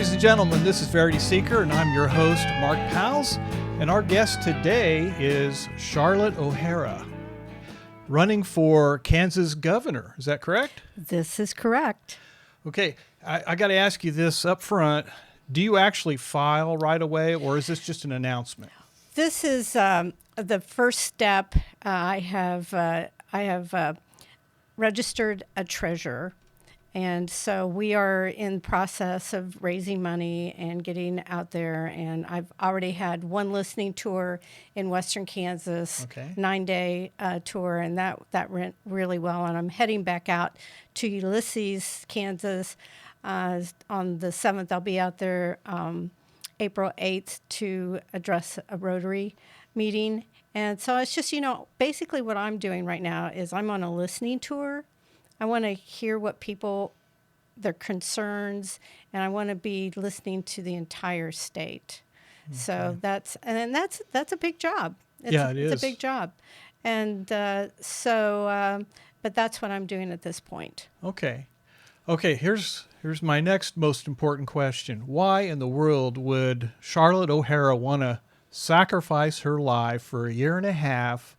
ladies and gentlemen, this is Verity Seeker, and I'm your host, Mark Powls. And our guest today is Charlotte O'Hara, running for Kansas governor. Is that correct? This is correct. Okay, I got to ask you this up front. Do you actually file right away, or is this just an announcement? This is the first step. I have registered a treasurer. And so we are in the process of raising money and getting out there. And I've already had one listening tour in Western Kansas, Okay. 9-day tour, and that went really well. And I'm heading back out to Ulysses, Kansas on the 7th. I'll be out there April 8th to address a Rotary meeting. And so it's just, basically what I'm doing right now is I'm on a listening tour. I want to hear what people, their concerns, and I want to be listening to the entire state. Okay. So that's a big job. It is. It's a big job. And but that's what I'm doing at this point. Okay. Here's my next most important question. Why in the world would Charlotte O'Hara want to sacrifice her life for a year and a half,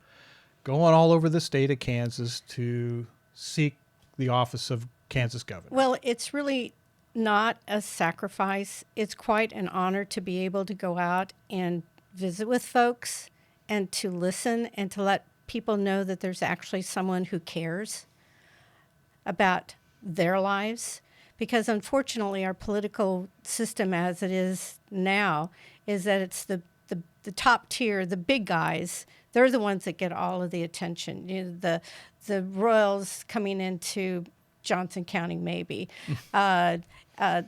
going all over the state of Kansas to seek the office of Kansas governor? Well, it's really not a sacrifice. It's quite an honor to be able to go out and visit with folks and to listen and to let people know that there's actually someone who cares about their lives. Because unfortunately, our political system as it is now is that it's the top tier, the big guys. They're the ones that get all of the attention. The royals coming into Johnson County, maybe, Panasonic.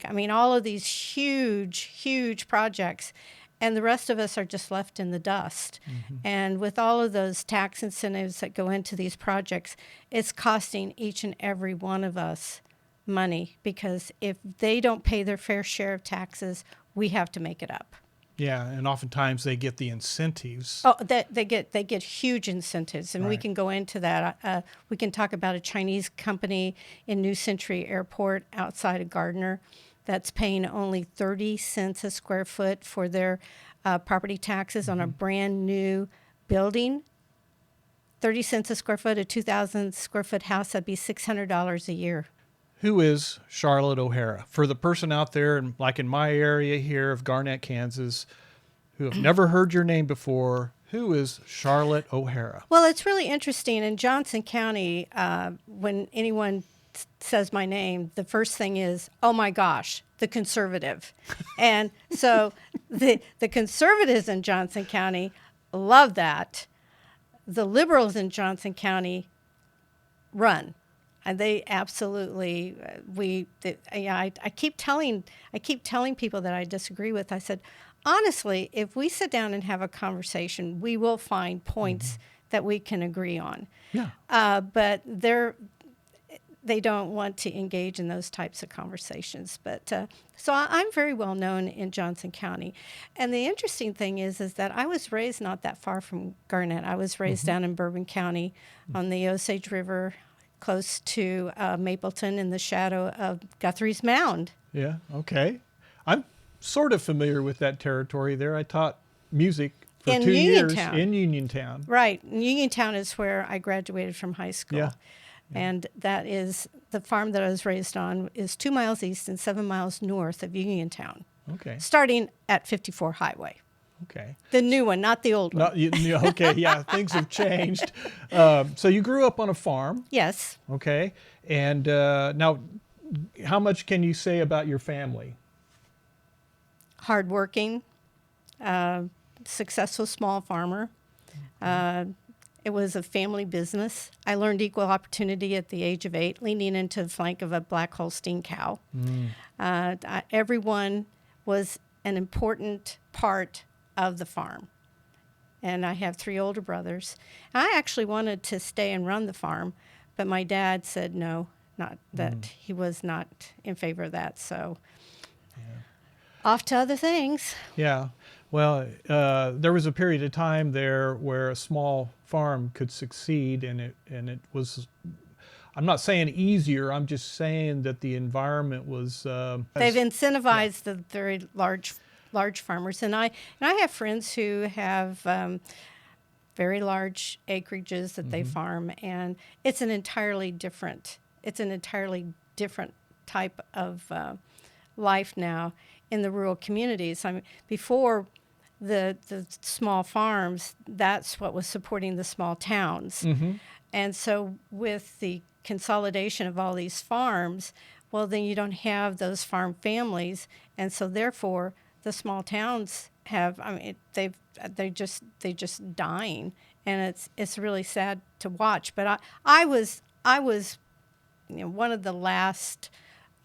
I mean, all of these huge projects, and the rest of us are just left in the dust. Mm-hmm. And with all of those tax incentives that go into these projects, it's costing each and every one of us money, because if they don't pay their fair share of taxes, we have to make it up. Yeah, and oftentimes they get the incentives. Oh, they get huge incentives, and Right. We can go into that. We can talk about a Chinese company in New Century Airport outside of Gardner that's paying only 30 cents a square foot for their property taxes on a brand new building. 30 cents a square foot, a 2,000 square foot house, that'd be $600 a year. Who is Charlotte O'Hara? For the person out there, like in my area here of Garnett, Kansas, who have never heard your name before, who is Charlotte O'Hara? Well, it's really interesting. In Johnson County, when anyone says my name, the first thing is, oh my gosh, the conservative. And so the conservatives in Johnson County love that. The liberals in Johnson County run. And they absolutely, I keep telling people that I disagree with. I said, honestly, if we sit down and have a conversation, we will find points that we can agree on. Yeah. But they don't want to engage in those types of conversations. But so I'm very well known in Johnson County. And the interesting thing is that I was raised not that far from Garnett. I was raised down in Bourbon County on the Osage River, close to Mapleton, in the shadow of Guthrie's Mound. Yeah, okay. I'm sort of familiar with that territory there. I taught music for in 2 years Uniontown. in Uniontown. Right. Uniontown is where I graduated from high school. Yeah. And that is, the farm that I was raised on is 2 miles east and 7 miles north of Uniontown. Okay. Starting at 54 Highway. Okay. The new one, not the old one. Okay, yeah, things have changed. So you grew up on a farm. Yes. Okay. And now, how much can you say about your family? Hardworking, successful small farmer. It was a family business. I learned equal opportunity at the age of 8, leaning into the flank of a black Holstein cow. Everyone was an important part of the farm. And I have 3 older brothers. I actually wanted to stay and run the farm, but my dad said no, not that he was not in favor of that. So off to other things. Yeah. Well, there was a period of time there where a small farm could succeed, and it was I'm not saying easier. I'm just saying that the environment was. They've incentivized the very large farmers, and I have friends who have very large acreages that they farm, and it's an entirely different type of life now in the rural communities. I mean, before the small farms, that's what was supporting the small towns. And so with the consolidation of all these farms, well, then you don't have those farm families, and so therefore the small towns have. I mean, they just dying, and it's really sad to watch. But I was one of the last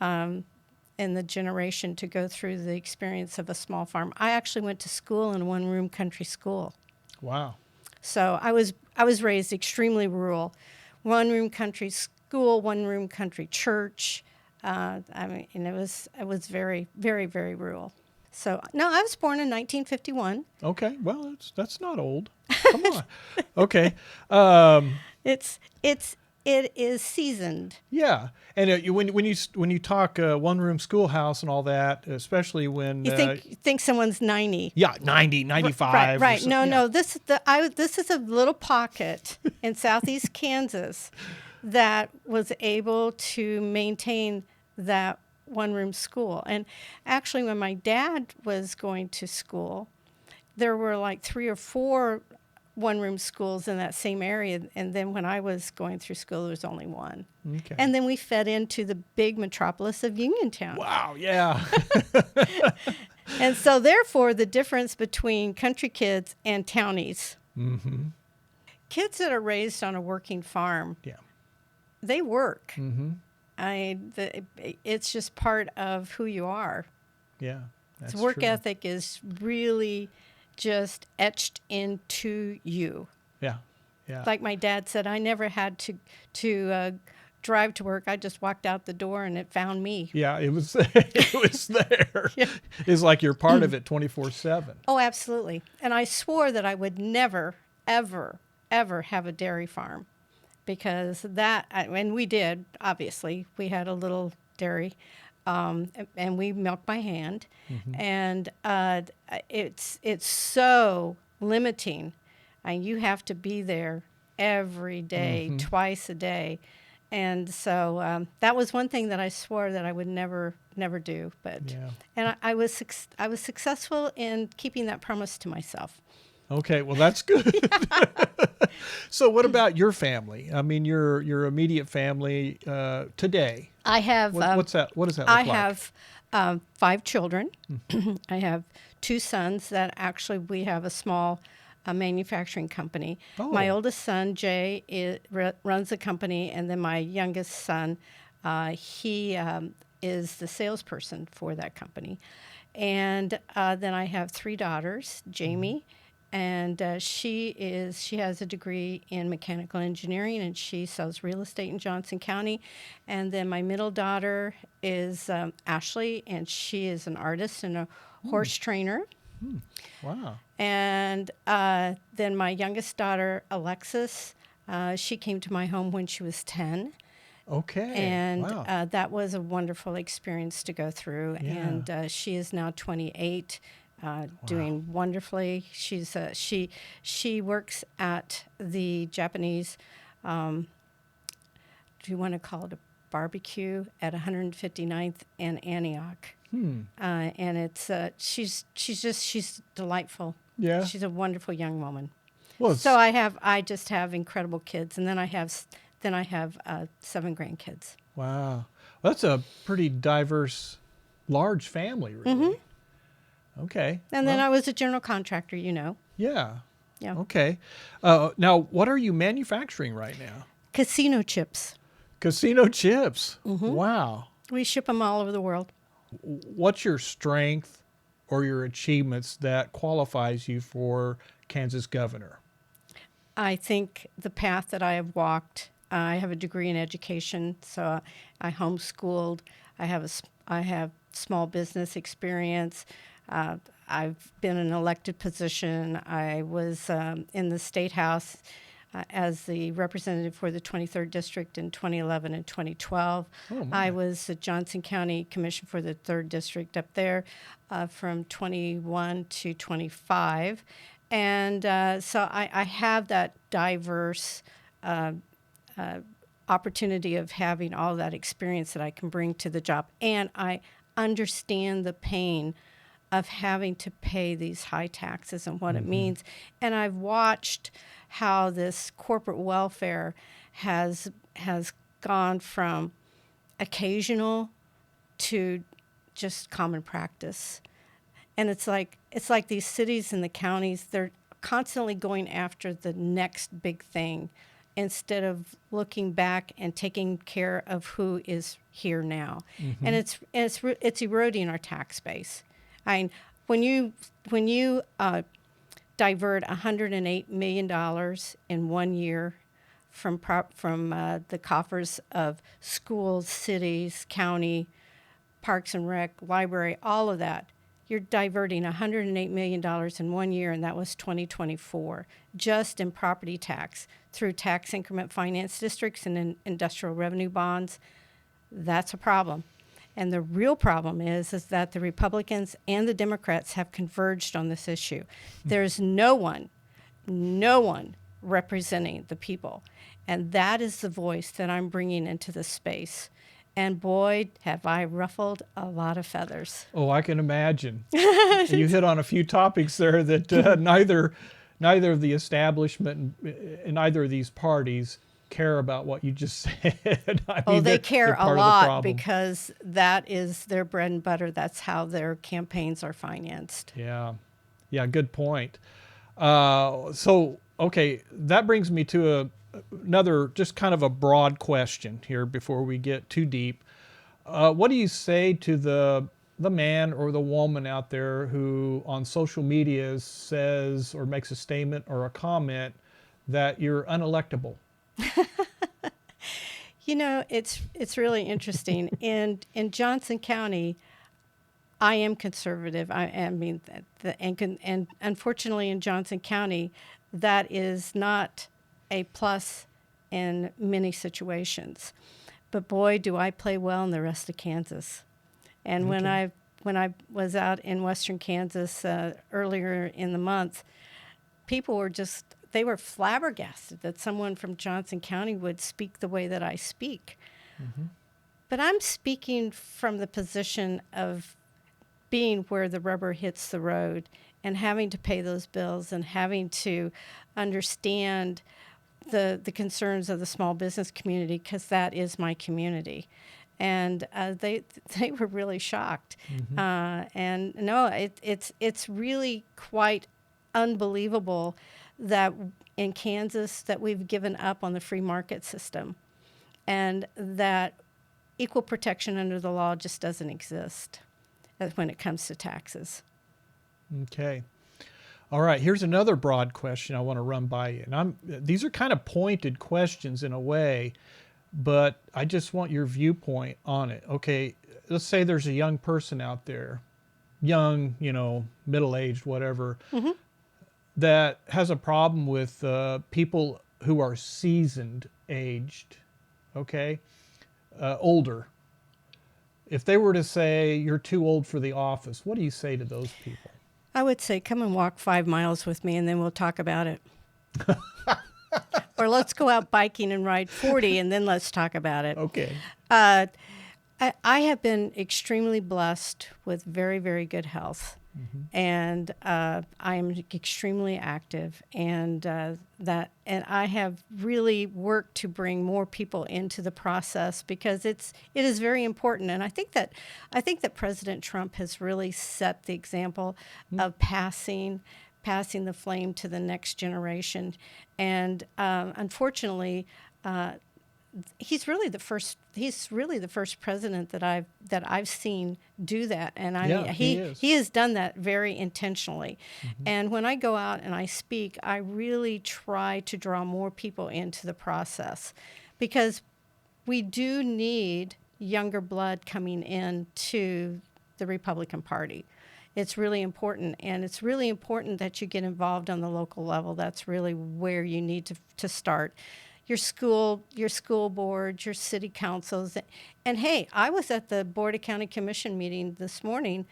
in the generation to go through the experience of a small farm. I actually went to school in a one-room country school. Wow. So I was raised extremely rural, one-room country school, one-room country church. I mean, and it was very, very, very rural. So no, I was born in 1951. Okay. Well, that's not old. Come on. Okay. It is seasoned. Yeah, and when you talk one room schoolhouse and all that, especially when You think someone's 90. yeah 90, 95. Right. No, yeah. no. This is a little pocket in southeast Kansas that was able to maintain that one-room school. And actually, when my dad was going to school, there were like 3 or 4 one-room schools in that same area. And then when I was going through school, there was only one. Okay. And then we fed into the big metropolis of Uniontown. Wow. Yeah. And so, therefore, the difference between country kids and townies. Kids that are raised on a working farm, Yeah. they work. It's just part of who you are. Yeah. That's Work true. ethic is really just etched into you. Yeah. Yeah. Like my dad said, I never had to drive to work. I just walked out the door and it found me. Yeah. It was it was there. Yeah. It's like you're part of it 24/7. Oh, absolutely. And I swore that I would never, ever, ever have a dairy farm, because and we did, obviously. We had a little dairy, and we milked by hand. And it's so limiting. And you have to be there every day, twice a day. And so that was one thing that I swore that I would never do. But Yeah. and I was successful in keeping that promise to myself. Okay, well that's good. So what about your family? I mean, your immediate family today. I have. What's that? What does that look I like? have 5 children. I have 2 sons that actually we have a small manufacturing company. Oh. My oldest son, Jay, runs the company, and then my youngest son, he is the salesperson for that company. And then I have 3 daughters, Jamie, and she has a degree in mechanical engineering, and she sells real estate in Johnson County. And then my middle daughter is Ashley, and she is an artist and a horse trainer. Wow. And then my youngest daughter, Alexis, she came to my home when she was 10. Okay. And wow. that was a wonderful experience to go through. Yeah. And she is now 28, doing wonderfully. She works at the Japanese, do you want to call it a barbecue, at 159th and Antioch. And it's she's delightful. Yeah. She's a wonderful young woman. Well, So I just have incredible kids, and then I have 7 grandkids. wow. That's a pretty diverse, large family, really. Okay. And then I was a general contractor, Yeah. Yeah. Okay. Now, what are you manufacturing right now? Casino chips. Casino chips. Wow. We ship them all over the world. What's your strength or your achievements that qualifies you for Kansas governor? I think the path that I have walked. I have a degree in education, so I homeschooled. I have small business experience. I've been in an elected position. I was in the state house as the representative for the 23rd District in 2011 and 2012. Oh, my. I was the Johnson County Commission for the 3rd District up there from 21 to 25. And so I have that diverse opportunity of having all that experience that I can bring to the job. And I understand the pain of having to pay these high taxes and what it means. And I've watched how this corporate welfare has gone from occasional to just common practice. And it's like these cities and the counties, they're constantly going after the next big thing instead of looking back and taking care of who is here now. And it's eroding our tax base. I mean, when you divert $108 million in 1 year from the coffers of schools, cities, county, parks and rec, library, all of that, you're diverting $108 million in 1 year, and that was 2024, just in property tax through tax increment finance districts and in industrial revenue bonds. That's a problem. And the real problem is that the Republicans and the Democrats have converged on this issue. There's no one representing the people. And that is the voice that I'm bringing into the space. And boy, have I ruffled a lot of feathers. Oh, I can imagine. You hit on a few topics there that neither of the establishment and neither of these parties care about what you just said. I mean, they care they're a part of the lot problem. because that is their bread and butter. That's how their campaigns are financed. Yeah, good point. Okay, that brings me to another just kind of a broad question here before we get too deep. What do you say to the man or the woman out there who on social media says or makes a statement or a comment that you're unelectable? You know, it's really interesting. In Johnson County, I am conservative. And unfortunately in Johnson County, that is not a plus in many situations. But boy, do I play well in the rest of Kansas. And when I was out in western Kansas earlier in the month, people were they were flabbergasted that someone from Johnson County would speak the way that I speak. But I'm speaking from the position of being where the rubber hits the road and having to pay those bills and having to understand the concerns of the small business community, because that is my community. And they were really shocked. And no, it's really quite unbelievable that in Kansas that we've given up on the free market system and that equal protection under the law just doesn't exist when it comes to taxes. Okay. All right. Here's another broad question I want to run by you. And these are kind of pointed questions in a way, but I just want your viewpoint on it. Okay. Let's say there's a young person out there, young, middle-aged, whatever, that has a problem with people who are seasoned, aged, okay, older. If they were to say, you're too old for the office, what do you say to those people? I would say, come and walk 5 miles with me and then we'll talk about it. Or let's go out biking and ride 40 and then let's talk about it. Okay. I have been extremely blessed with very, very good health. And I'm extremely active, and I have really worked to bring more people into the process because it is very important. And I think that President Trump has really set the example of passing the flame to the next generation. And unfortunately, he's really the first president that I've seen do that, and I mean he has done that very intentionally. And when I go out and I speak, I really try to draw more people into the process because we do need younger blood coming into the Republican Party. It's really important, and it's really important that you get involved on the local level. That's really where you need to start. Your school boards, your city councils. And hey, I was at the Board of County Commission meeting this morning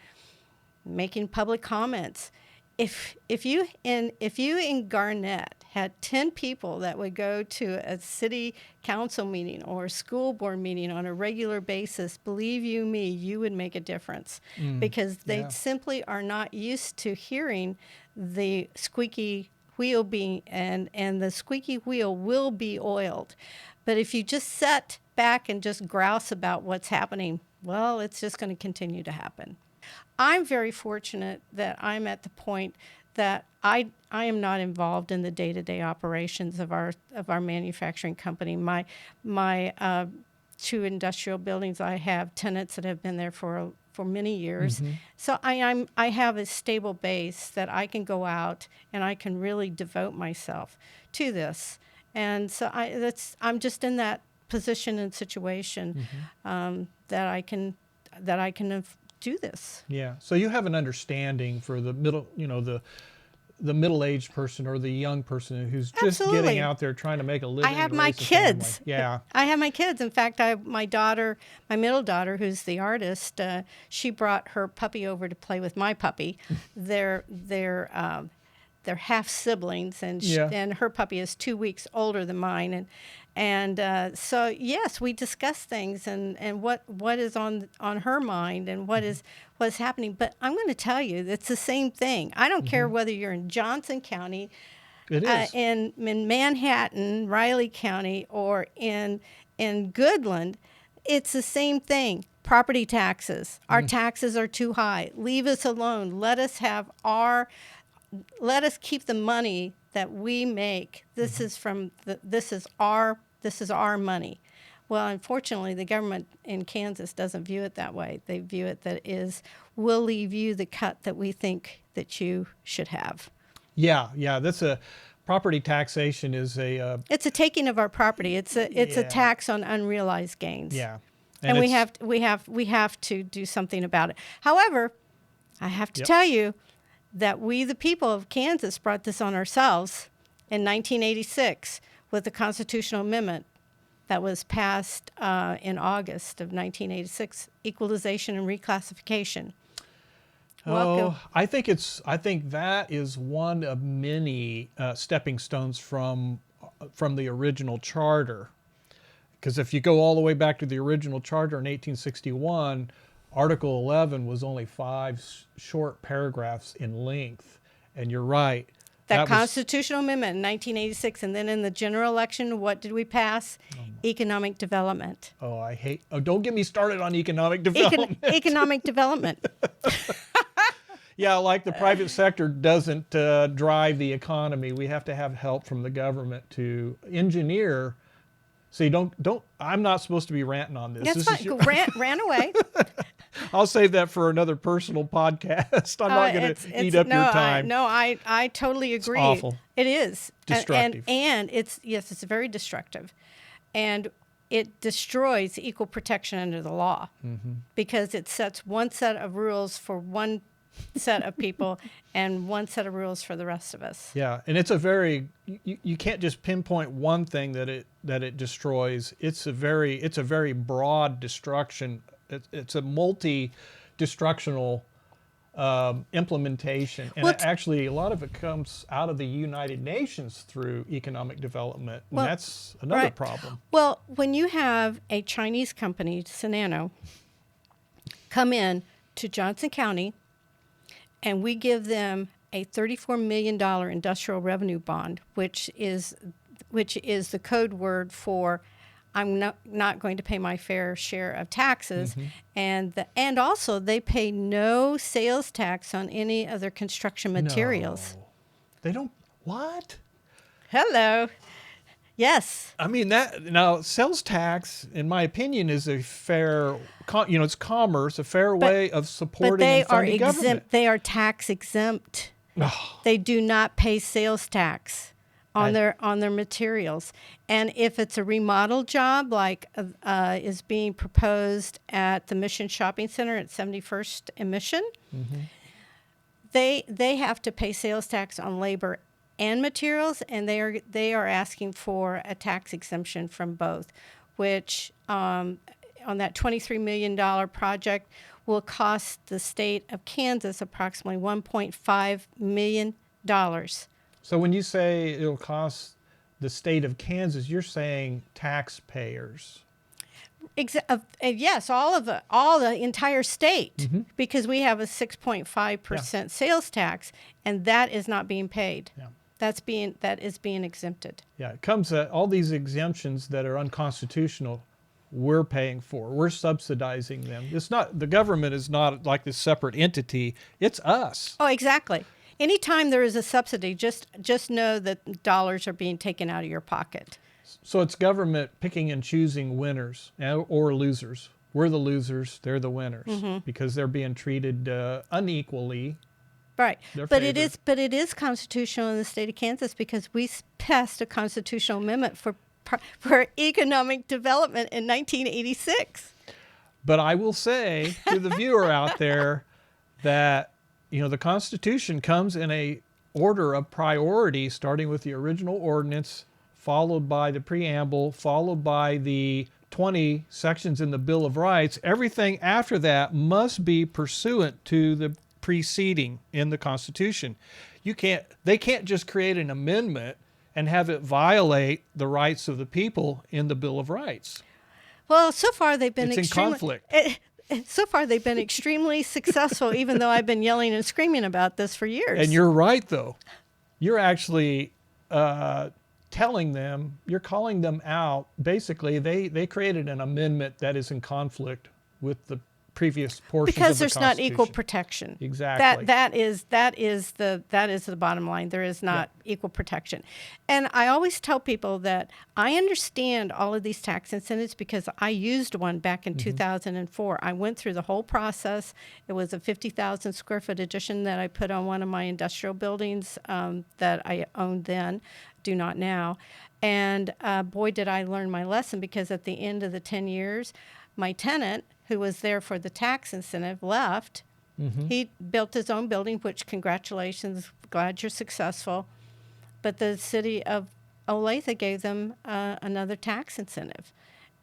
making public comments. If you in Garnett had 10 people that would go to a city council meeting or a school board meeting on a regular basis, believe you me, you would make a difference, because they simply are not used to hearing the squeaky wheel being, and the squeaky wheel will be oiled. But if you just sit back and just grouse about what's happening, well, it's just going to continue to happen. I'm very fortunate that I'm at the point that I am not involved in the day-to-day operations of our manufacturing company. My 2 industrial buildings, I have tenants that have been there for many years. So I have a stable base that I can go out and I can really devote myself to this. And so I'm just in that position and situation that I can do this. Yeah. So you have an understanding for the middle, the middle-aged person or the young person who's just Absolutely. getting out there trying to make a living. I have and my raise a family. kids. Yeah. I have my kids. In fact, my middle daughter, who's the artist, she brought her puppy over to play with my puppy. They're half siblings, and and her puppy is 2 weeks older than mine, and so yes, we discuss things and what is on her mind and what's happening. But I'm going to tell you, it's the same thing. I don't care whether you're in Johnson County, It is. in Manhattan, Riley County, or in Goodland. It's the same thing. Property taxes. Our taxes are too high. Leave us alone. Let us keep the money that we make. This is our money. Well, unfortunately, the government in Kansas doesn't view it that way. They view it that we'll leave you the cut that we think that you should have. Yeah. That's a property taxation is it's a taking of our property. It's a tax on unrealized gains. Yeah. And we have to do something about it. However, I have to tell you that we, the people of Kansas, brought this on ourselves in 1986 with the constitutional amendment that was passed in August of 1986, equalization and reclassification. Welcome. I think that is one of many stepping stones from the original charter. Because if you go all the way back to the original charter in 1861, Article 11 was only 5 short paragraphs in length. And you're right. That constitutional amendment in 1986, and then in the general election, what did we pass? Economic development. Don't get me started on economic development. Economic development. Yeah, like the private sector doesn't drive the economy. We have to have help from the government to engineer. See, I'm not supposed to be ranting on this. That's fine. Rant away. I'll save that for another personal podcast. I'm not going to eat up your time. I totally agree. It's awful. It is. Destructive. And it's very destructive. And it destroys equal protection under the law because it sets one set of rules for one set of people and one set of rules for the rest of us. Yeah, and it's you can't just pinpoint one thing that it destroys. It's a very broad destruction. It's a multi-destructional implementation, and actually a lot of it comes out of the United Nations through economic development, and that's another problem. Well, when you have a Chinese company, Sinano, come in to Johnson County, and we give them a $34 million industrial revenue bond, which is the code word for I'm not going to pay my fair share of taxes, and also they pay no sales tax on any of their construction materials. No. They don't. What? Hello. Yes. I mean now sales tax, in my opinion, is a fair. It's commerce, a fair way of supporting and funding government. They are tax exempt. They do not pay sales tax on their materials. And if it's a remodel job like is being proposed at the Mission Shopping Center at 71st and Mission, they have to pay sales tax on labor and materials, and they are asking for a tax exemption from both, which on that $23 million project will cost the state of Kansas approximately $1.5 million. So when you say it'll cost the state of Kansas, you're saying taxpayers. Yes, all the entire state, because we have a 6.5% sales tax, and that is not being paid. Yeah. That is being exempted. Yeah, it comes all these exemptions that are unconstitutional. We're paying for. We're subsidizing them. It's not, the government is not like this separate entity. It's us. Oh, exactly. Anytime there is a subsidy, just know that dollars are being taken out of your pocket. So it's government picking and choosing winners or losers. We're the losers. They're the winners because they're being treated unequally. Right. They're But favored. it is constitutional in the state of Kansas because we passed a constitutional amendment for economic development in 1986. But I will say to the viewer out there that, the Constitution comes in a order of priority, starting with the original ordinance, followed by the preamble, followed by the 20 sections in the Bill of Rights. Everything after that must be pursuant to the preceding in the Constitution. They can't just create an amendment and have it violate the rights of the people in the Bill of Rights. Well, so far they've been It's in conflict. So far they've been extremely successful, even though I've been yelling and screaming about this for years. And you're right, though. You're actually telling them, you're calling them out. Basically, they created an amendment that is in conflict with the previous portions because of the there's not equal Constitution. protection. Exactly. That is the bottom line. There is not equal protection. And I always tell people that I understand all of these tax incentives because I used one back in 2004. I went through the whole process. It was a 50,000 square foot addition that I put on one of my industrial buildings that I owned then, do not now. And boy, did I learn my lesson, because at the end of the 10 years, my tenant, who was there for the tax incentive, left. He built his own building, which, congratulations, glad you're successful. But the city of Olathe gave them another tax incentive.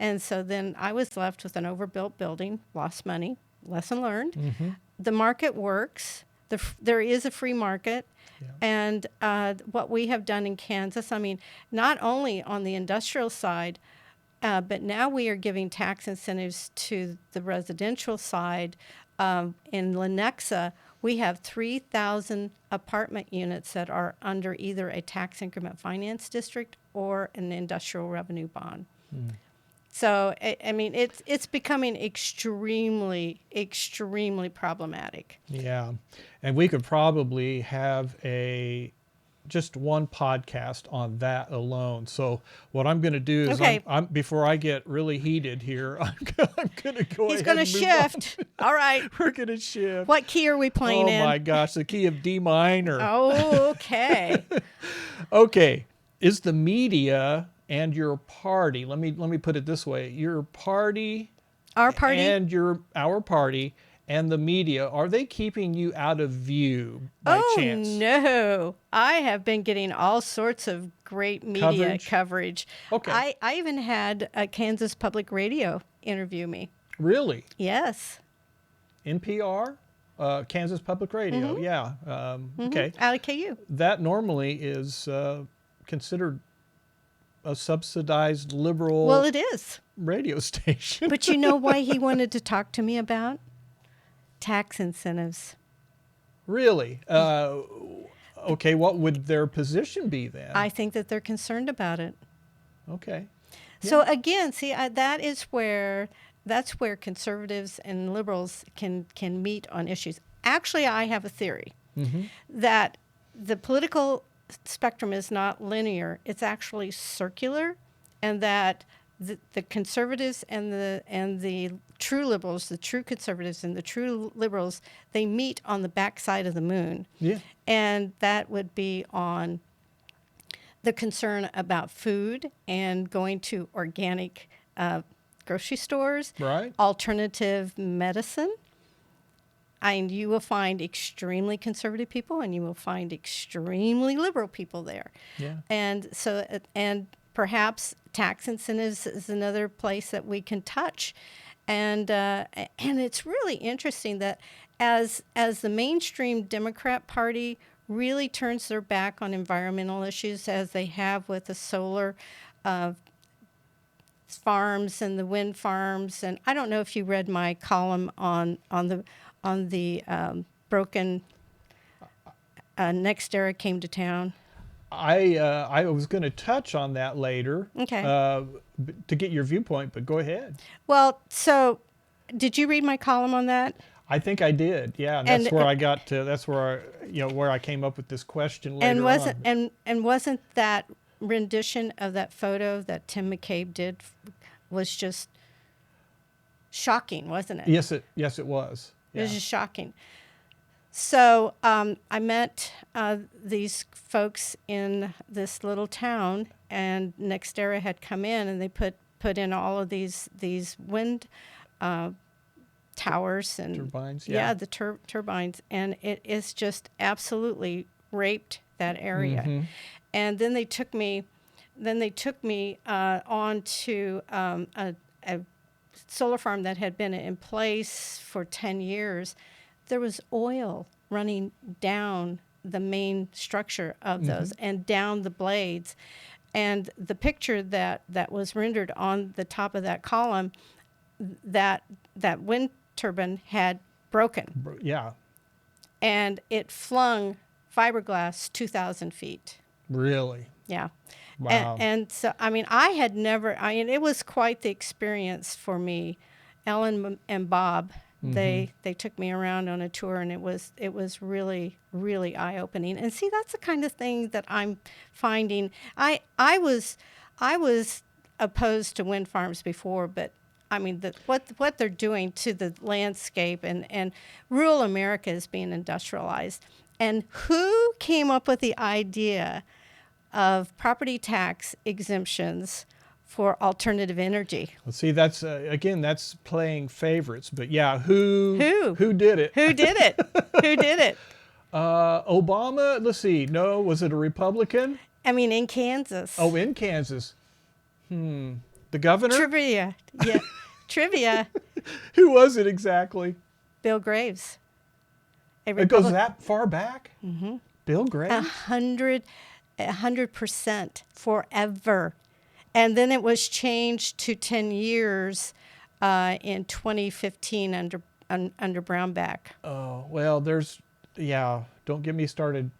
And so then I was left with an overbuilt building, lost money, lesson learned. The market works. There is a free market. Yeah. And what we have done in Kansas, I mean, not only on the industrial side, but now we are giving tax incentives to the residential side. In Lenexa, we have 3,000 apartment units that are under either a tax increment finance district or an industrial revenue bond. So, I mean, it's becoming extremely, extremely problematic. Yeah. And we could probably have just one podcast on that alone. So what I'm going to do is, I'm before I get really heated here, I'm going to go He's ahead going to and move shift. All right. We're going to shift. What key are we playing in? Oh my gosh, the key of D minor. Oh, okay. Okay. Is the media and your party, let me put it this way, your party, our party, and our party and the media, are they keeping you out of view by chance? Oh, no. I have been getting all sorts of great media coverage. Okay. I even had a Kansas Public Radio interview me. Really? Yes. NPR? Kansas Public Radio, yeah. Okay. Out of KU. That normally is considered a subsidized liberal Well, it is. radio station. But you know why he wanted to talk to me about? Tax incentives. Really? Okay, what would their position be then? I think that they're concerned about it. Okay. So again, see, that's where conservatives and liberals can meet on issues. Actually, I have a theory that the political spectrum is not linear; it's actually circular, and that the conservatives and the true liberals, the true conservatives and the true liberals, they meet on the backside of the moon. Yeah. And that would be on the concern about food and going to organic grocery stores, Right. alternative medicine. And you will find extremely conservative people and you will find extremely liberal people there. Yeah. And so, and perhaps tax incentives is another place that we can touch. And it's really interesting that as the mainstream Democrat Party really turns their back on environmental issues, as they have with the solar farms and the wind farms, and I don't know if you read my column on the broken NextEra came to town. I was going to touch on that later. Okay. To get your viewpoint, but go ahead. Well, so did you read my column on that? I think I did. Yeah, and that's And- where I got to. That's where where I came up with this question later And wasn't on. and wasn't that rendition of that photo that Tim McCabe did was just shocking, wasn't it? Yes, it was. It was Yeah. just shocking. So I met these folks in this little town, and NextEra had come in, and they put in all of these wind towers and Turbines, yeah, yeah. the turbines, and it is just absolutely raped that area. Mm-hmm. And then they took me on to a solar farm that had been in place for 10 years. There was oil running down the main structure of those and down the blades. And the picture that was rendered on the top of that column, that wind turbine had broken. Yeah, And it flung fiberglass 2,000 feet. really. Yeah. Wow. And so, I mean, it was quite the experience for me. Ellen and Bob, they took me around on a tour, and it was really, really eye-opening. And see, that's the kind of thing that I'm finding. I was opposed to wind farms before, but I mean, what they're doing to the landscape and rural America is being industrialized. And who came up with the idea of property tax exemptions for alternative energy? Well, see, that's again, that's playing favorites. But yeah, who did it? Who did it? Who did it? Obama. Let's see. No, was it a Republican? I mean, in Kansas. Oh, in Kansas. The governor. Trivia. Yeah. Trivia. Who was it exactly? Bill Graves. It goes that far back. Mm-hmm. Bill Graves. 100% forever. And then it was changed to 10 years in 2015 under Brownback. Oh, well, don't get me started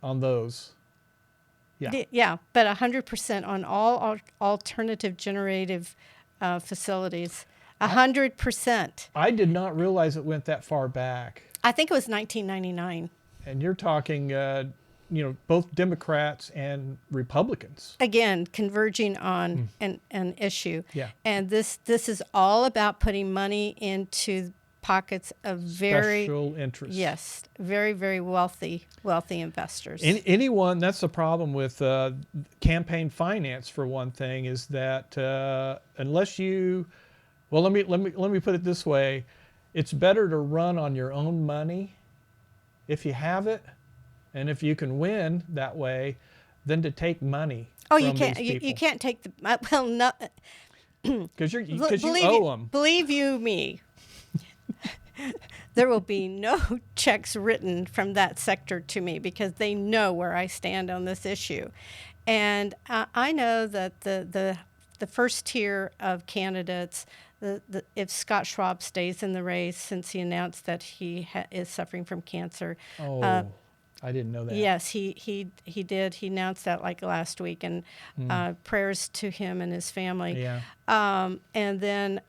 on those. Yeah. Yeah, but 100% on all alternative generative facilities. 100%. I did not realize it went that far back. I think it was 1999. And you're talking, both Democrats and Republicans. Again, converging on an issue. Yeah. And this is all about putting money into pockets of very special interests. Yes, very, very wealthy investors. Anyone, that's the problem with campaign finance, for one thing, is that unless you, well, let me put it this way: it's better to run on your own money if you have it, and if you can win that way, than to take money. Oh, from you can't. these people. You can't take the well. No, because you owe them. Believe you me. There will be no checks written from that sector to me because they know where I stand on this issue. And I know that the first tier of candidates, if Scott Schwab stays in the race, since he announced that he is suffering from cancer. Oh, I didn't know that. Yes, he did. He announced that like last week, and prayers to him and his family. Yeah. And then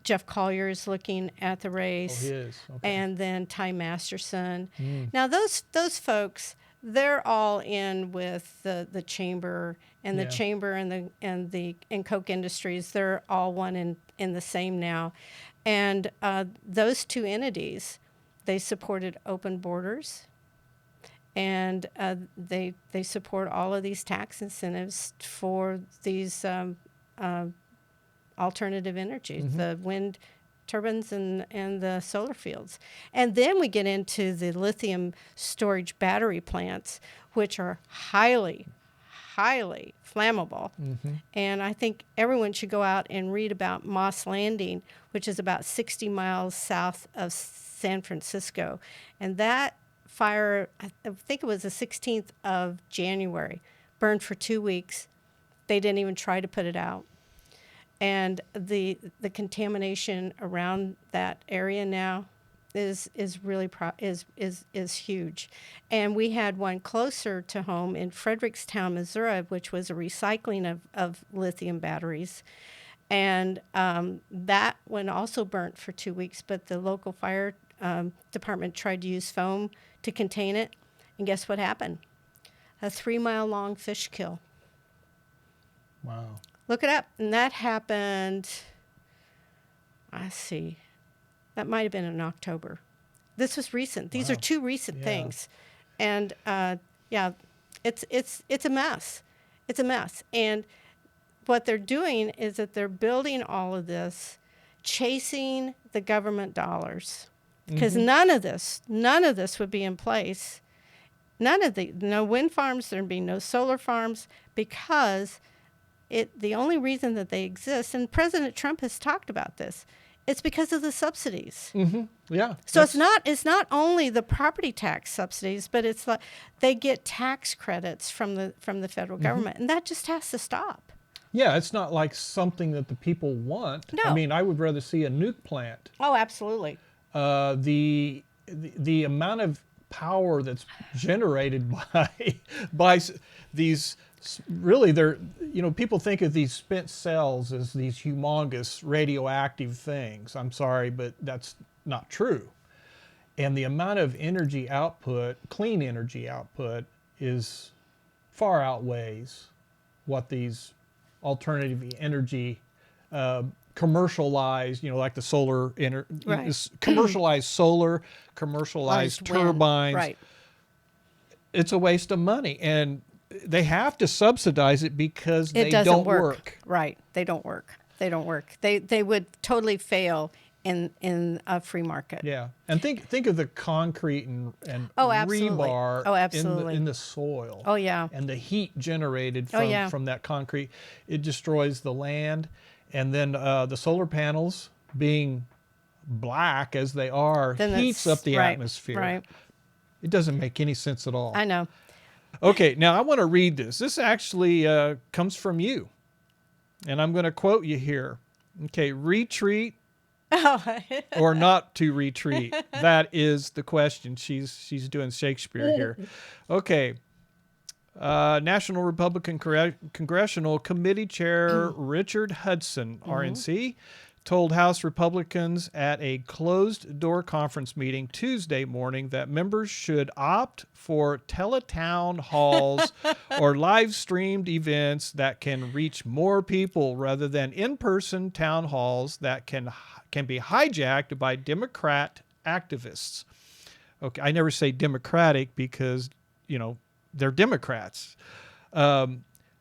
Jeff Collier is looking at the race. Oh, he is. Okay. And then Ty Masterson. Now those folks, they're all in with the chamber and the Yeah. chamber and Koch Industries. They're all one in the same now, and those two entities, they supported open borders, and they support all of these tax incentives for these alternative energies, the wind turbines and the solar fields. And then we get into the lithium storage battery plants, which are highly flammable. And I think everyone should go out and read about Moss Landing, which is about 60 miles south of San Francisco. And that fire, I think it was the 16th of January, burned for 2 weeks. They didn't even try to put it out. And the contamination around that area now is really is huge. And we had one closer to home in Frederickstown, Missouri, which was a recycling of lithium batteries. And that one also burnt for 2 weeks, but the local fire department tried to use foam to contain it. And guess what happened? A 3-mile-long fish kill. Wow. Look it up. And that happened, that might have been in October. This was recent. These are two recent things. And it's a mess. It's a mess. And what they're doing is that they're building all of this, chasing the government dollars. Because none of this would be in place. No wind farms, there'd be no solar farms, because the only reason that they exist, and President Trump has talked about this, it's because of the subsidies. Yeah. So it's not only the property tax subsidies, but it's like they get tax credits from the federal government, and that just has to stop. Yeah, it's not like something that the people want. No. I mean, I would rather see a nuke plant. Oh, absolutely. The amount of power that's generated by these, really, they're, people think of these spent cells as these humongous radioactive things. I'm sorry, but that's not true. And the amount of energy output, clean energy output, is far outweighs what these alternative energy commercialized, like the solar, commercialized solar, commercialized turbines. Right. It's a waste of money. And they have to subsidize it because they doesn't don't work. Right. They don't work. They would totally fail in a free market. Yeah. And think of the concrete and absolutely. rebar Absolutely. in the soil. Oh, yeah. And the heat generated from that concrete. It destroys the land. And then the solar panels, being black as they are, heats up the atmosphere. Right. It doesn't make any sense at all. I know. Okay, now I want to read this. This actually comes from you. And I'm going to quote you here. Okay, retreat or not to retreat? That is the question. She's doing Shakespeare here. Okay. National Republican Congressional Committee Chair Richard Hudson, RNC, told House Republicans at a closed-door conference meeting Tuesday morning that members should opt for teletown halls or live-streamed events that can reach more people rather than in-person town halls that can be hijacked by Democrat activists. Okay, I never say Democratic because, they're Democrats.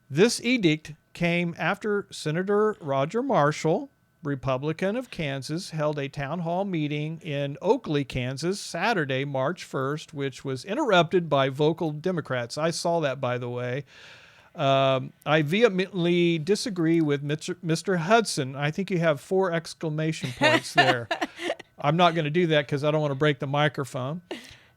This edict came after Senator Roger Marshall, Republican of Kansas, held a town hall meeting in Oakley, Kansas, Saturday, March 1st, which was interrupted by vocal Democrats. I saw that, by the way. I vehemently disagree with Mr. Hudson. I think you have 4 exclamation points there. I'm not going to do that because I don't want to break the microphone.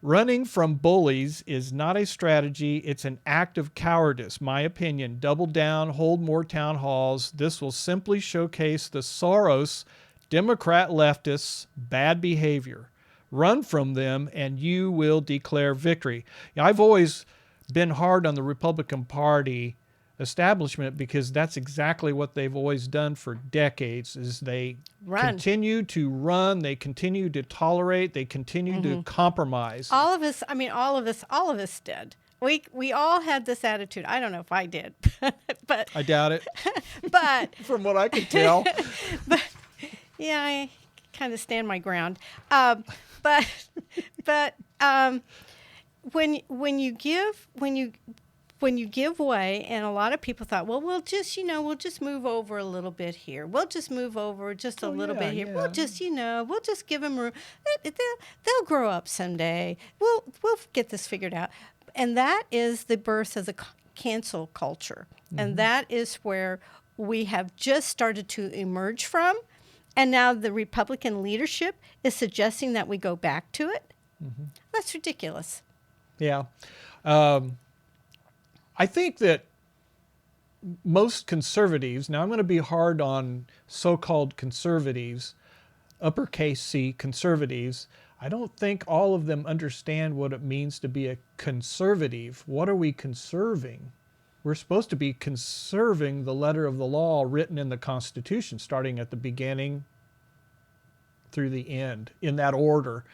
Running from bullies is not a strategy. It's an act of cowardice. My opinion. Double down, hold more town halls. This will simply showcase the Soros Democrat leftists' bad behavior. Run from them and you will declare victory. I've always been hard on the Republican Party establishment because that's exactly what they've always done for decades is they continue to run, they continue to tolerate, they continue to compromise. All of us did. We all had this attitude. I don't know if I did, but I doubt it. But from what I can tell. But yeah, I kind of stand my ground. But when you give way, and a lot of people thought, well, we'll just move over a little bit here. We'll just move over just a little bit here. We'll just give them room. They'll grow up someday. We'll get this figured out. And that is the birth of the cancel culture. And that is where we have just started to emerge from. And now the Republican leadership is suggesting that we go back to it. That's ridiculous. Yeah. I think that most conservatives, now I'm going to be hard on so-called conservatives, uppercase C conservatives. I don't think all of them understand what it means to be a conservative. What are we conserving? We're supposed to be conserving the letter of the law written in the Constitution, starting at the beginning through the end, in that order.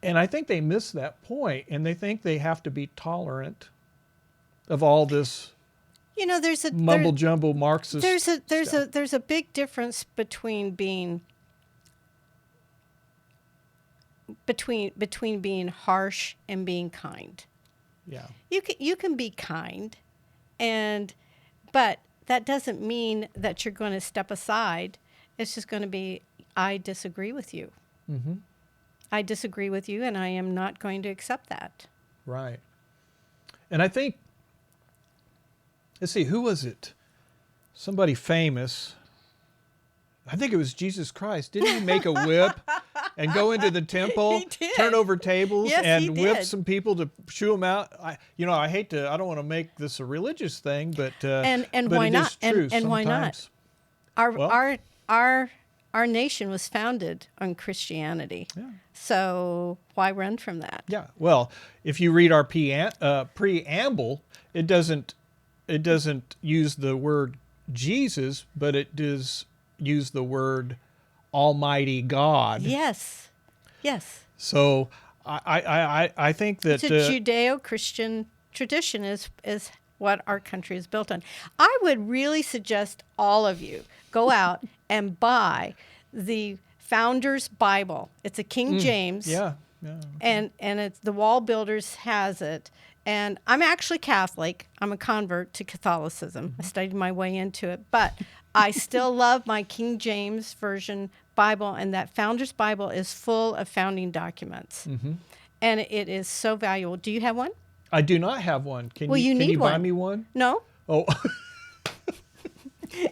And I think they miss that point, and they think they have to be tolerant of all this there's a mumble jumble Marxist there's a big difference between being being harsh and being kind. Yeah. You can be kind, but that doesn't mean that you're going to step aside. It's just going to be, I disagree with you. I disagree with you, and I am not going to accept that. Right. And I think, let's see, who was it? Somebody famous. I think it was Jesus Christ. Didn't he make a whip and go into the temple, He did. turn over tables, Yes, he and whip did. some people to shoo them out? I don't want to make this a religious thing, but And but why it not? is true And why not? sometimes. Our nation was founded on Christianity. Yeah. So why run from that? Yeah. Well, if you read our preamble, it doesn't use the word Jesus, but it does use the word Almighty God. Yes. Yes. So I think that It's a Judeo-Christian tradition is what our country is built on. I would really suggest all of you go out and buy the Founder's Bible. It's a King James. Yeah. Yeah. And it's the Wall Builders has it. And I'm actually Catholic. I'm a convert to Catholicism. I studied my way into it, but I still love my King James Version Bible, and that Founder's Bible is full of founding documents. And it is so valuable. Do you have one? I do not have one. Can Well, you can need you buy one. me one? No, Oh,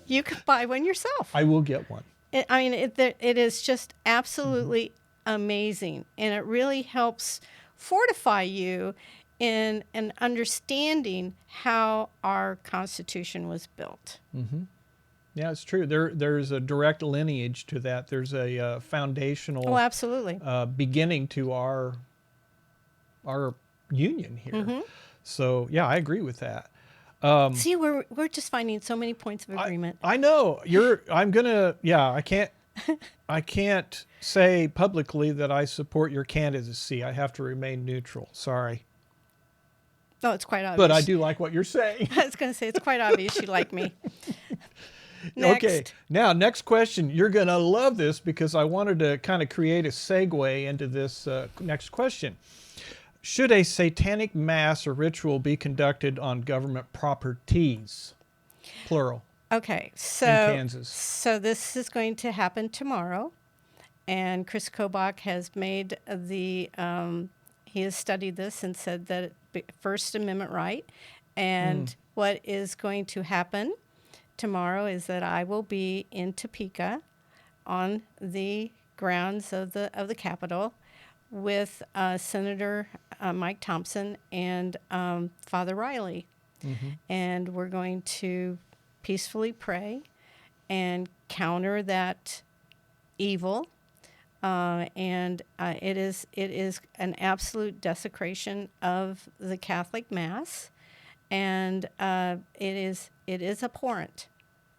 you can buy one yourself. I will get one. It is just absolutely amazing, and it really helps fortify you in an understanding how our Constitution was built. Yeah, it's true. There's a direct lineage to that. There's a foundational Oh, absolutely. beginning to our union here. So yeah, I agree with that. See, we're just finding so many points of agreement. I know I can't say publicly that I support your candidacy. I have to remain neutral. Sorry. Oh, it's quite obvious. But I do like what you're saying. I was going to say, it's quite obvious you like me. Next. Okay. Now, next question. You're going to love this because I wanted to kind of create a segue into this next question. Should a satanic mass or ritual be conducted on government properties? Plural. Okay, so In Kansas. So this is going to happen tomorrow, and Chris Kobach has made he has studied this and said that First Amendment right, and what is going to happen tomorrow is that I will be in Topeka on the grounds of the Capitol with Senator Mike Thompson and Father Riley, and we're going to peacefully pray and counter that evil. It is an absolute desecration of the Catholic Mass, and it is abhorrent.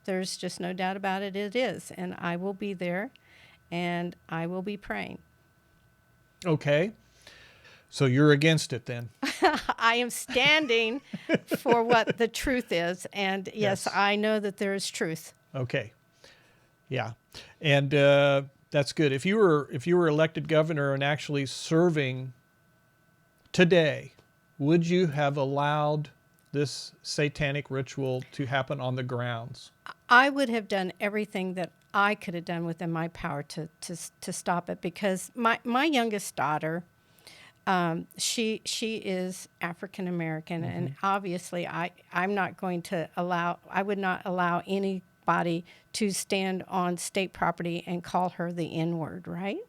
There's just no doubt about it. It is, and I will be there, and I will be praying. Okay. So you're against it then? I am standing for what the truth is, and yes, I know that there is truth. Okay. Yeah. And that's good. If you were elected governor and actually serving today, would you have allowed this satanic ritual to happen on the grounds? I would have done everything that I could have done within my power to stop it, because my youngest daughter, she is African American, and obviously I'm not going to allow, I would not allow anybody to stand on state property and call her the N-word, right?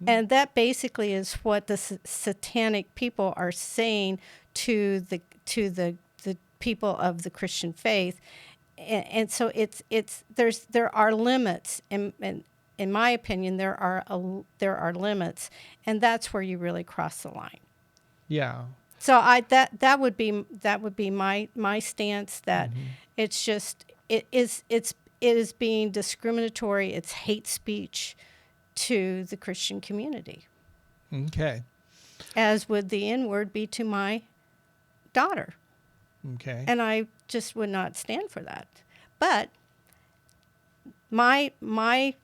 And that basically is what the satanic people are saying to the people of the Christian faith. And so there are limits, and in my opinion, there are limits, and that's where you really cross the line. Yeah. So that would be my stance, that it's just it is being discriminatory. It's hate speech to the Christian community, Okay. as would the N-word be to my daughter. Okay. And I just would not stand for that. But my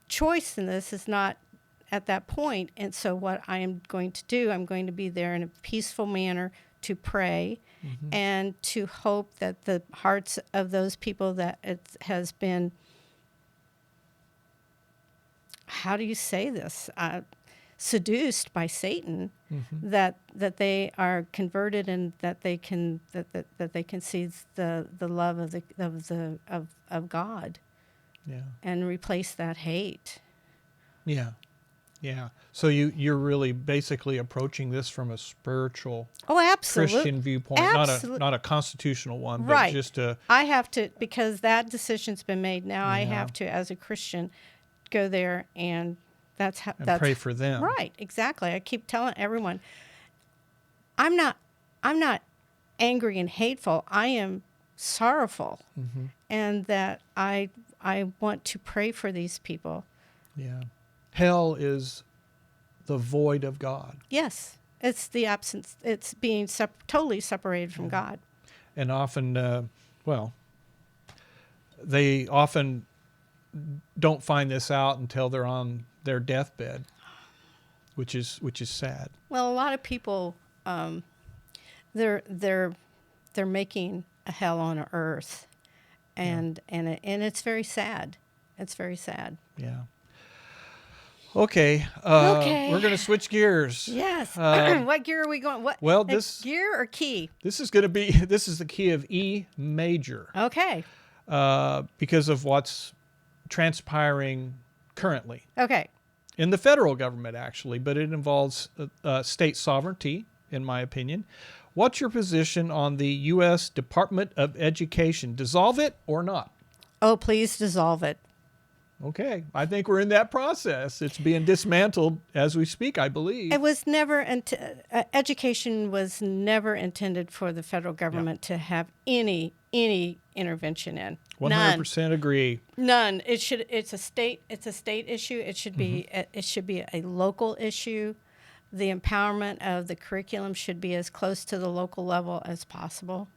choice in this is not at that point. And so what I am going to do, I'm going to be there in a peaceful manner to pray and to hope that the hearts of those people that it has been, how do you say this, seduced by Satan, that they are converted, and that they can see the love of God, Yeah. and replace that hate. Yeah. Yeah. So you're really basically approaching this from a spiritual Oh, absolutely. Christian viewpoint, not a constitutional one, but Right. just a. I have to, because that decision's been made. Now I Yeah. have to, as a Christian, go there, and that's how. And That's pray for them. Right. Exactly. I keep telling everyone, I'm not angry and hateful. I am sorrowful, and that I want to pray for these people. Yeah. Hell is the void of God. Yes, it's the absence. It's being totally separated from God. And often, they often don't find this out until they're on their deathbed, which is sad. Well, a lot of people, they're making a hell on earth, and it's very sad. It's very sad. Yeah. Okay. Okay. We're going to switch gears. Yes. What gear are we going? What? Well, this gear or key? This is the key of E major. Okay. Because of what's transpiring currently Okay. in the federal government, actually, but it involves state sovereignty, in my opinion. What's your position on the U.S. Department of Education? Dissolve it or not? Oh, please dissolve it. Okay. I think we're in that process. It's being dismantled as we speak, I believe. It was never education was never intended for the federal government to have any intervention in. 100% agree. None. It's a state issue. It should be a local issue. The empowerment of the curriculum should be as close to the local level as possible.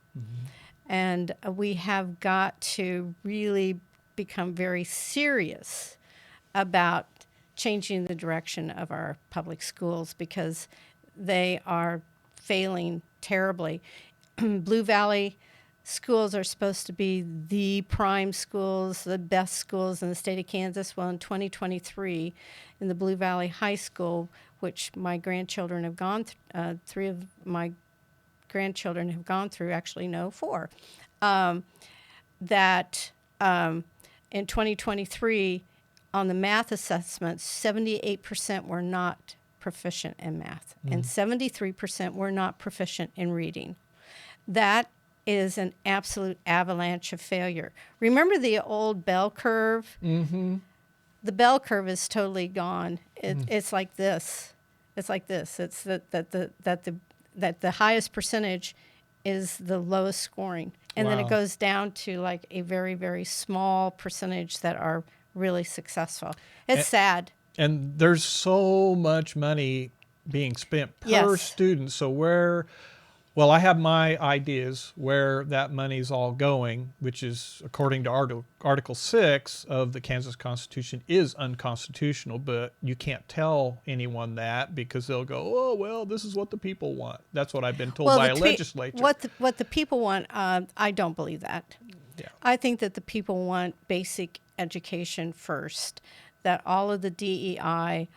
And we have got to really become very serious about changing the direction of our public schools, because they are failing terribly. Blue Valley schools are supposed to be the prime schools, the best schools in the state of Kansas. Well, in 2023, in the Blue Valley High School, which my grandchildren have gone through, 3 of my grandchildren have gone through, actually, no, 4, in 2023, on the math assessments, 78% were not proficient in math, and 73% were not proficient in reading. That is an absolute avalanche of failure. Remember the old bell curve? Mm-hmm. The bell curve is totally gone. It's like this. It's like this. It's that the highest percentage is the lowest scoring. And then it Wow. goes down to like a very, very small percentage that are really successful. It's sad. And there's so much money being spent per Yes. student. So where Well, I have my ideas where that money's all going, which is, according to Article 6 of the Kansas Constitution, is unconstitutional, but you can't tell anyone that because they'll go, oh, well, this is what the people want. That's what I've been told by a legislature. What the people want, I don't believe that. Yeah. I think that the people want basic education first, that all of the DEI,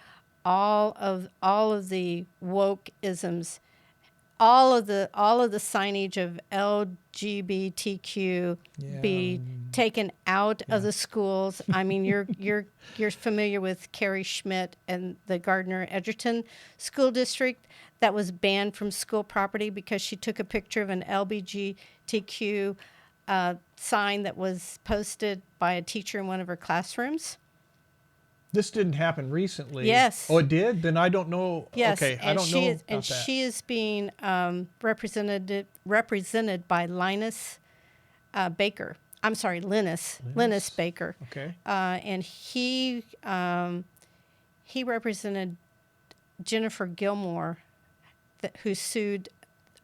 all of the woke-isms, all of the signage of LGBTQ be taken out of the schools. I mean, you're familiar with Carrie Schmidt and the Gardner Edgerton School District that was banned from school property because she took a picture of an LGBTQ sign that was posted by a teacher in one of her classrooms. This didn't happen recently. Yes. Oh, it did? Then I don't know. Yes. Okay, I don't know about that. She is being represented by Linus Baker. I'm sorry, Linus Baker. Okay. And he represented Jennifer Gilmore, who sued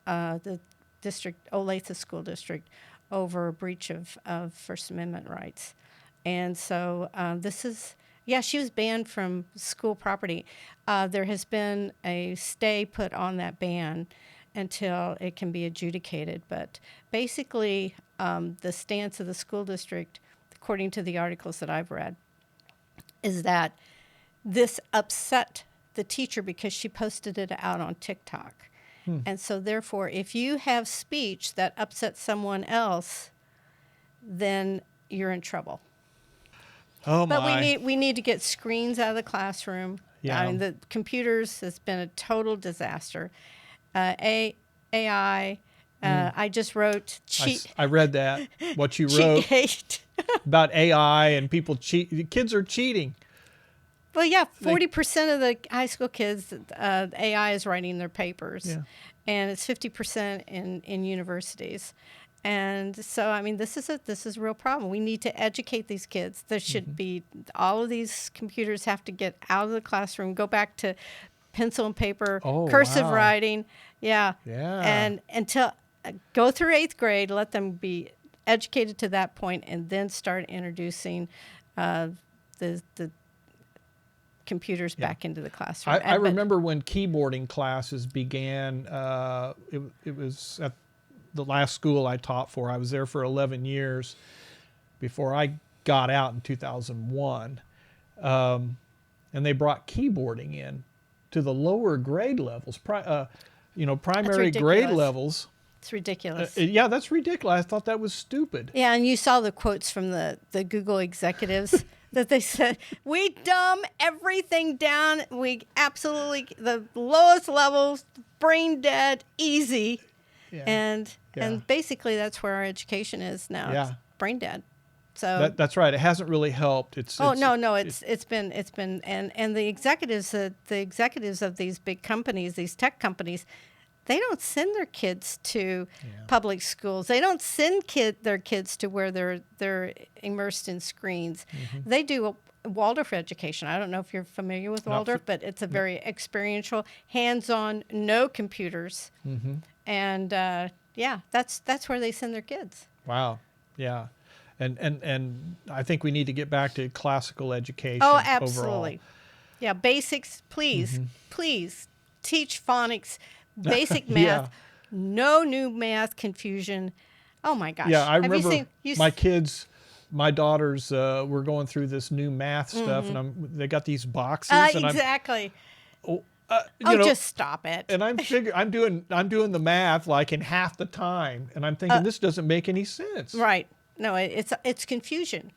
the district, Olathe School District, over a breach of First Amendment rights. And so this is... Yeah, she was banned from school property. There has been a stay put on that ban until it can be adjudicated. But basically, the stance of the school district, according to the articles that I've read, is that this upset the teacher because she posted it out on TikTok. And so therefore, if you have speech that upsets someone else, then you're in trouble. Oh my. But we need to get screens out of the classroom. Yeah. I mean, the computers has been a total disaster. AI. I just wrote cheat. I read that. What you cheat wrote hate. about AI and people cheat. The kids are cheating. Well, yeah, 40% of the high school kids, AI is writing their papers, and it's 50% in universities. And so, I mean, this is a real problem. We need to educate these kids. There should be, all of these computers have to get out of the classroom, go back to pencil and paper, cursive writing. Yeah. And until, go through 8th grade, let them be educated to that point, and then start introducing the computers back into the classroom. I remember when keyboarding classes began, it was at the last school I taught for. I was there for 11 years before I got out in 2001. And they brought keyboarding in to the lower grade levels, primary grade levels. It's ridiculous. Yeah, that's ridiculous. I thought that was stupid. Yeah, and you saw the quotes from the Google executives that they said, we dumb everything down. We absolutely, the lowest levels, brain dead, easy. Yeah. And basically that's where our education is now. Yeah. It's brain dead. So that's right. It hasn't really helped. It's been and the executives of these big companies, these tech companies, they don't send their kids to public schools. They don't send their kids to where they're immersed in screens. They do a Waldorf education. I don't know if you're familiar with Waldorf, but it's a very experiential, hands-on, no computers. And that's where they send their kids. Wow. Yeah. And I think we need to get back to classical education. Oh, absolutely. Overall. Yeah, basics, please teach phonics, basic math, no new math confusion. Oh my gosh. Yeah, I remember my kids, my daughters were going through this new math stuff, and they got these boxes. Exactly. Just stop it. And I'm doing the math like in half the time, and I'm thinking this doesn't make any sense. Right. No, it's confusion.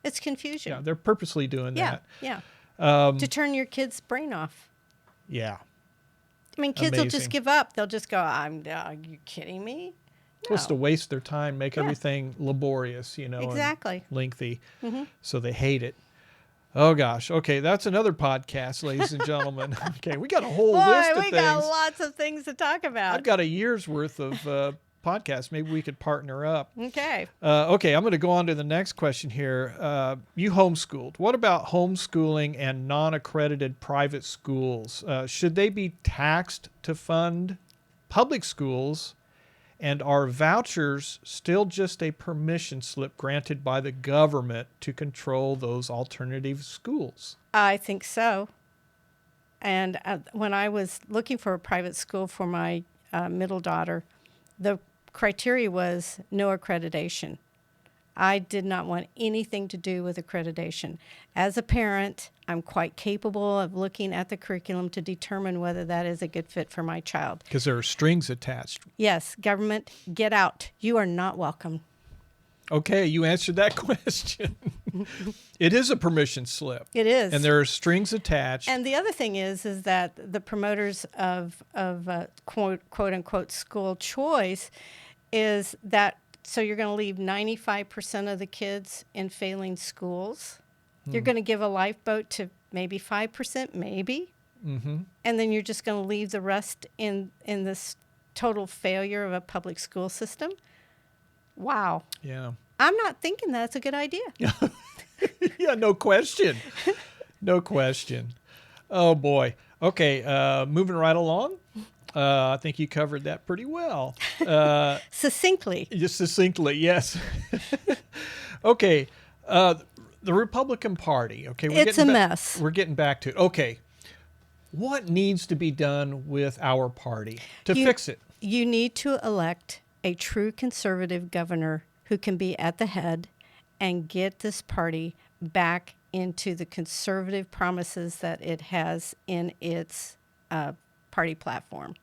It's confusion. Yeah, they're purposely doing that. Yeah. To turn your kid's brain off. Yeah. I mean, kids will just give up. They'll just go, are you kidding me? Supposed to waste their time, make everything laborious, exactly, and lengthy, so they hate it. Oh gosh. Okay, that's another podcast, ladies and gentlemen. Okay, we got a whole list of things. We got lots of things to talk about. I've got a year's worth of podcasts. Maybe we could partner up. Okay. Okay, I'm going to go on to the next question here. You homeschooled. What about homeschooling and non-accredited private schools? Should they be taxed to fund public schools? And are vouchers still just a permission slip granted by the government to control those alternative schools? I think so. And when I was looking for a private school for my middle daughter, the criteria was no accreditation. I did not want anything to do with accreditation. As a parent, I'm quite capable of looking at the curriculum to determine whether that is a good fit for my child. Because there are strings attached. Yes, government, get out. You are not welcome. Okay, you answered that question. It is a permission slip. It is. And there are strings attached. And the other thing is that the promoters of quote unquote school choice is that, so you're going to leave 95% of the kids in failing schools. You're going to give a lifeboat to maybe 5%, maybe. Mm-hmm. And then you're just going to leave the rest in this total failure of a public school system. Wow. Yeah. I'm not thinking that's a good idea. Yeah, no question. No question. Oh, boy. Okay, moving right along. I think you covered that pretty well. Succinctly. Just succinctly, yes. Okay, the Republican Party. Okay, It's a mess. We're getting back to it. Okay, what needs to be done with our party to fix it? You need to elect a true conservative governor who can be at the head and get this party back into the conservative promises that it has in its party platform.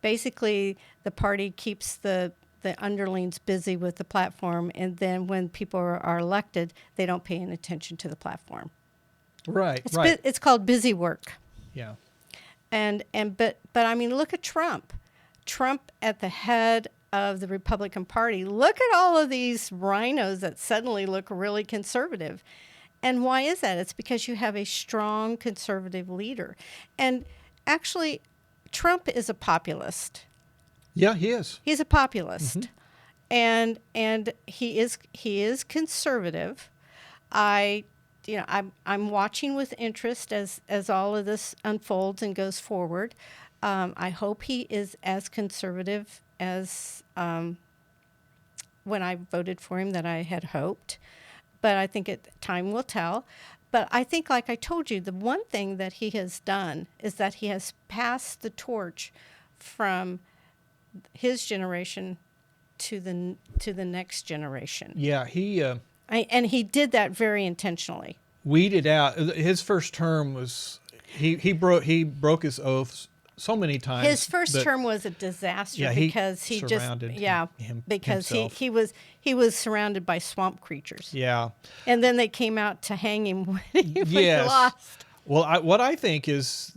Basically, the party keeps the underlings busy with the platform, and then when people are elected, they don't pay any attention to the platform. Right, It's called busy work. Yeah. But I mean, look at Trump. Trump at the head of the Republican Party. Look at all of these rhinos that suddenly look really conservative. And why is that? It's because you have a strong conservative leader. And actually, Trump is a populist. Yeah, he is. He's a populist. And he is conservative. I'm watching with interest as all of this unfolds and goes forward. I hope he is as conservative as when I voted for him that I had hoped. But I think time will tell. But I think, like I told you, the one thing that he has done is that he has passed the torch from his generation to the next generation. Yeah, And he did that very intentionally. weeded out. His first term was he broke his oaths so many times. His first term was a disaster because he was surrounded by swamp creatures. Yeah. And then they came out to hang him when he lost. Well, what I think is,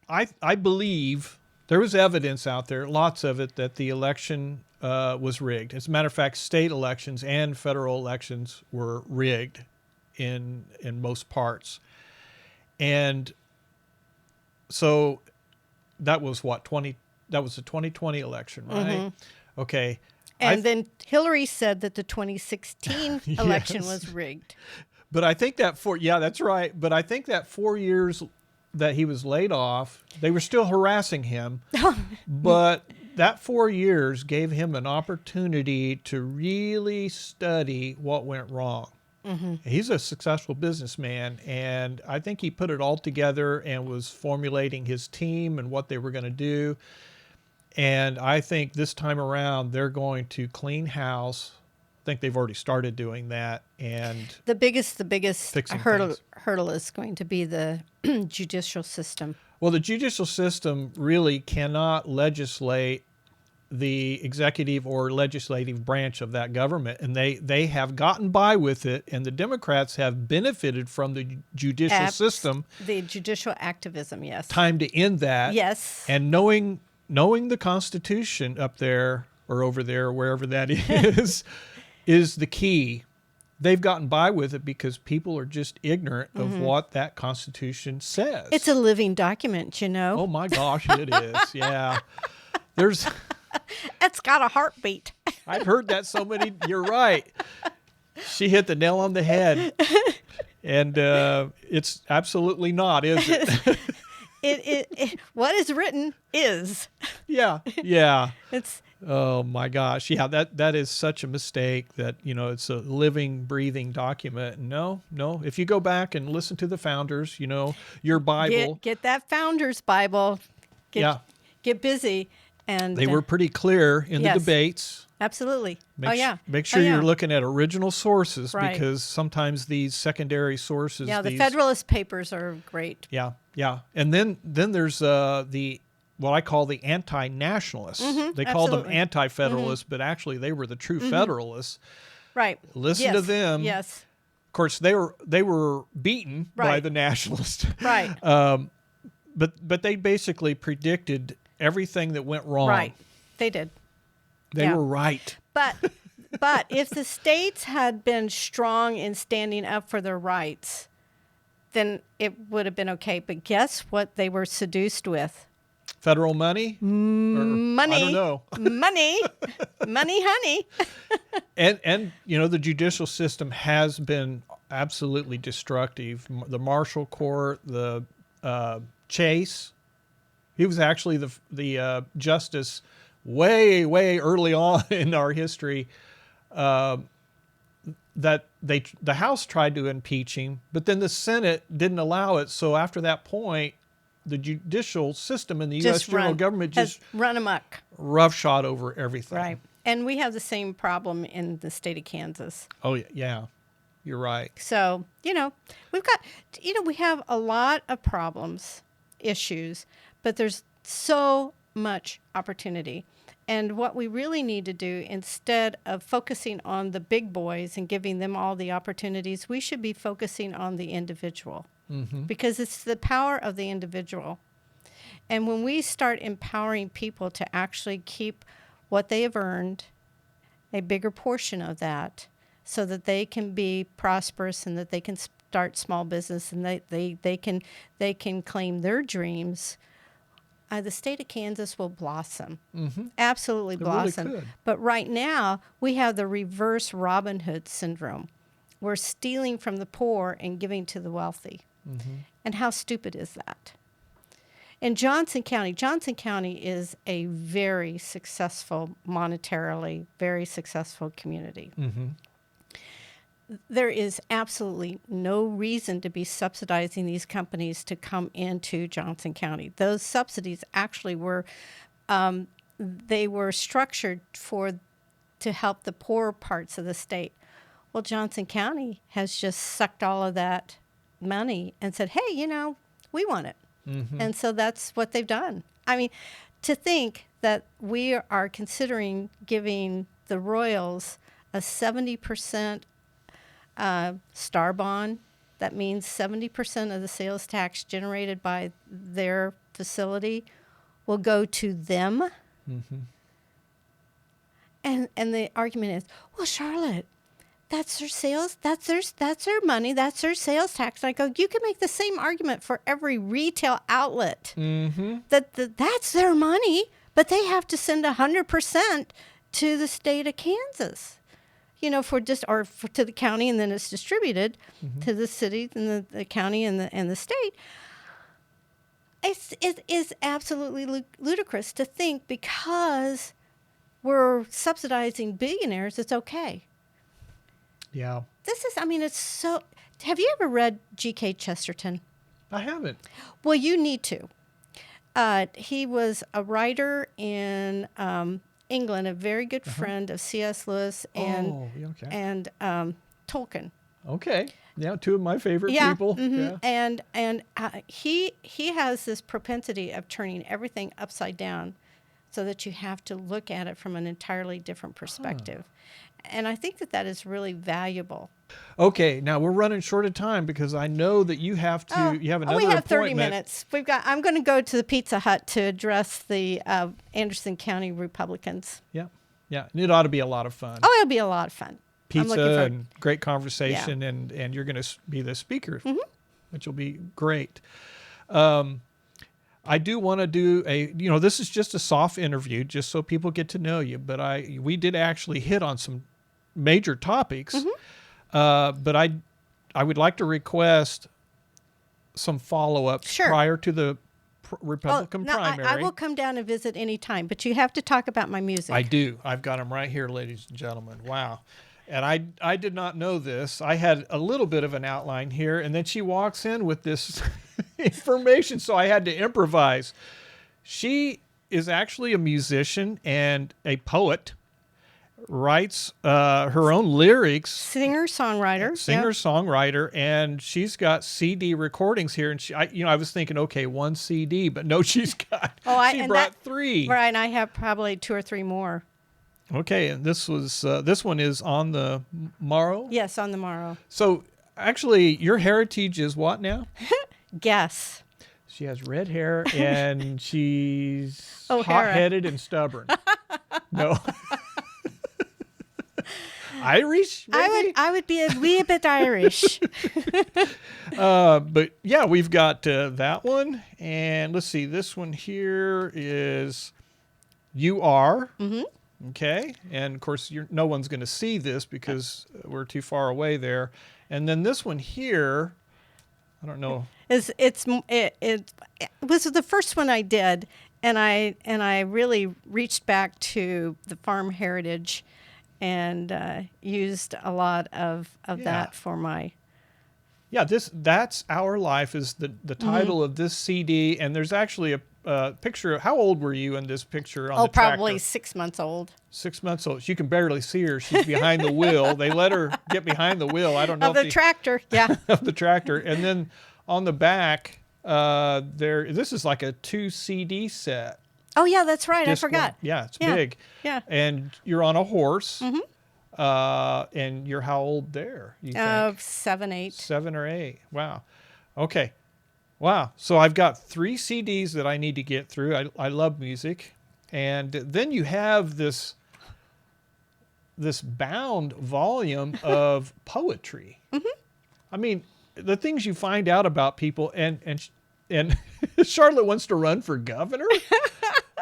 I believe there was evidence out there, lots of it, that the election was rigged. As a matter of fact, state elections and federal elections were rigged in most parts. And so that was the 2020 election, right? Mm-hmm. Okay. And then Hillary said that the 2016 election was rigged. But I think that's right. But I think that 4 years that he was laid off, they were still harassing him. But that 4 years gave him an opportunity to really study what went wrong. Mm-hmm. He's a successful businessman, and I think he put it all together and was formulating his team and what they were going to do. And I think this time around, they're going to clean house. I think they've already started doing that. And the biggest hurdle is going to be the judicial system. Well, the judicial system really cannot legislate the executive or legislative branch of that government, and they have gotten by with it, and the Democrats have benefited from the judicial system. The judicial activism, yes. Time to end that. Yes. And knowing the Constitution up there or over there, wherever that is the key. They've gotten by with it because people are just ignorant of what that Constitution says. It's a living document, you know. Oh my gosh, it is. Yeah. It's got a heartbeat. I've heard that so many. You're right. She hit the nail on the head. And it's absolutely not, is it? what is written is. Yeah, yeah. It's Oh my gosh. Yeah, that is such a mistake that, it's a living, breathing document. No, no. If you go back and listen to the founders, your Bible, get that Founder's Bible. Get yeah, get busy and they were pretty clear in the yes. debates. Absolutely. Make sure you're looking at original sources, Right. because sometimes these secondary sources. Yeah, the Federalist Papers are great. Yeah, yeah. And then there's the what I call the anti-nationalists. They called them absolutely. anti-federalists, but actually they were the true Federalists. Right. Listen to them. Yes. Of course, they were beaten by Right. the nationalists. Right. But they basically predicted everything that went wrong. Right. They did. They Yeah. were right. But if the states had been strong in standing up for their rights, then it would have been okay. But guess what they were seduced with? Federal money? Money. I don't know. Money, honey. And the judicial system has been absolutely destructive. The Marshall Court, the Chase, he was actually the justice way early on in our history. That the House tried to impeach him, but then the Senate didn't allow it. So after that point, the judicial system in the U.S. general government just run amok. Roughshod over everything. Right. And we have the same problem in the state of Kansas. Oh, yeah. You're right. So, we've got, we have a lot of problems, issues, but there's so much opportunity. And what we really need to do, instead of focusing on the big boys and giving them all the opportunities, we should be focusing on the individual. Because it's the power of the individual. And when we start empowering people to actually keep what they have earned, a bigger portion of that, so that they can be prosperous and that they can start small business and they can claim their dreams, the state of Kansas will blossom. Absolutely blossom. Really could. But right now, we have the reverse Robin Hood syndrome. We're stealing from the poor and giving to the wealthy. And how stupid is that? In Johnson County is a very successful, monetarily, very successful community. There is absolutely no reason to be subsidizing these companies to come into Johnson County. Those subsidies actually were, they were structured to help the poorer parts of the state. Well, Johnson County has just sucked all of that money and said, hey, we want it. And so that's what they've done. I mean, to think that we are considering giving the Royals a 70% star bond, that means 70% of the sales tax generated by their facility will go to them. And the argument is, well, Charlotte, that's their sales, that's their money, that's their sales tax. And I go, you can make the same argument for every retail outlet. That's their money, but they have to send 100% to the state of Kansas. To the county, and then it's distributed to the city and the county and the state. It is absolutely ludicrous to think because we're subsidizing billionaires, it's okay. Yeah. It's so. Have you ever read G.K. Chesterton? I haven't. Well, you need to. He was a writer in England, a very good friend of C.S. Lewis and Tolkien. Okay. Yeah, two of my favorite people. Yeah. And he has this propensity of turning everything upside down so that you have to look at it from an entirely different perspective. And I think that is really valuable. Okay, now we're running short of time because I know that you have to. You have another we have appointment. 30 minutes. I'm going to go to the Pizza Hut to address the Anderson County Republicans. Yeah, and it ought to be a lot of fun. Oh, it'll be a lot of fun. Pizza and great conversation, and you're going to be the speaker, which will be great. I do want to do this is just a soft interview, just so people get to know you. But we did actually hit on some major topics. But I would like to request some follow-ups prior to the Republican no, primary. I will come down and visit anytime, but you have to talk about my music. I do. I've got them right here, ladies and gentlemen. Wow. And I did not know this. I had a little bit of an outline here, and then she walks in with this information, so I had to improvise. She is actually a musician and a poet, writes her own lyrics. Singer-songwriter. Singer-songwriter, and she's got CD recordings here. And I was thinking, okay, one CD, but no, she's got. She brought three. Right, and I have probably 2 or 3 more. Okay, and this one is on the morrow. Yes, on the morrow. So actually, your heritage is what now? Guess. She has red hair and she's O'Hara. hot-headed and stubborn. No. Irish, maybe? I would be a wee bit Irish. But yeah, we've got that one. And let's see, this one here is You Are. Mm-hmm. Okay. And of course, no one's going to see this because we're too far away there. And then this one here, I don't know. It was the first one I did, and I really reached back to the farm heritage, and used a lot of that for my. Yeah, that's Our Life is the title of this CD, and there's actually a picture. How old were you in this picture on the tractor? Probably 6 months old. 6 months old. You can barely see her. She's behind the wheel. They let her get behind the wheel. I don't know Of the tractor, yeah. Of the tractor, and then on the back, this is like a 2 CD set. Oh yeah, that's right. Disc I forgot. one. Yeah, it's big. Yeah. And you're on a horse. Mm-hmm. And you're how old there? You think? 7, 8. 7 or 8. Wow. Okay. Wow. So I've got 3 CDs that I need to get through. I love music, and then you have this bound volume of poetry. Mm-hmm. I mean, the things you find out about people, and Charlotte wants to run for governor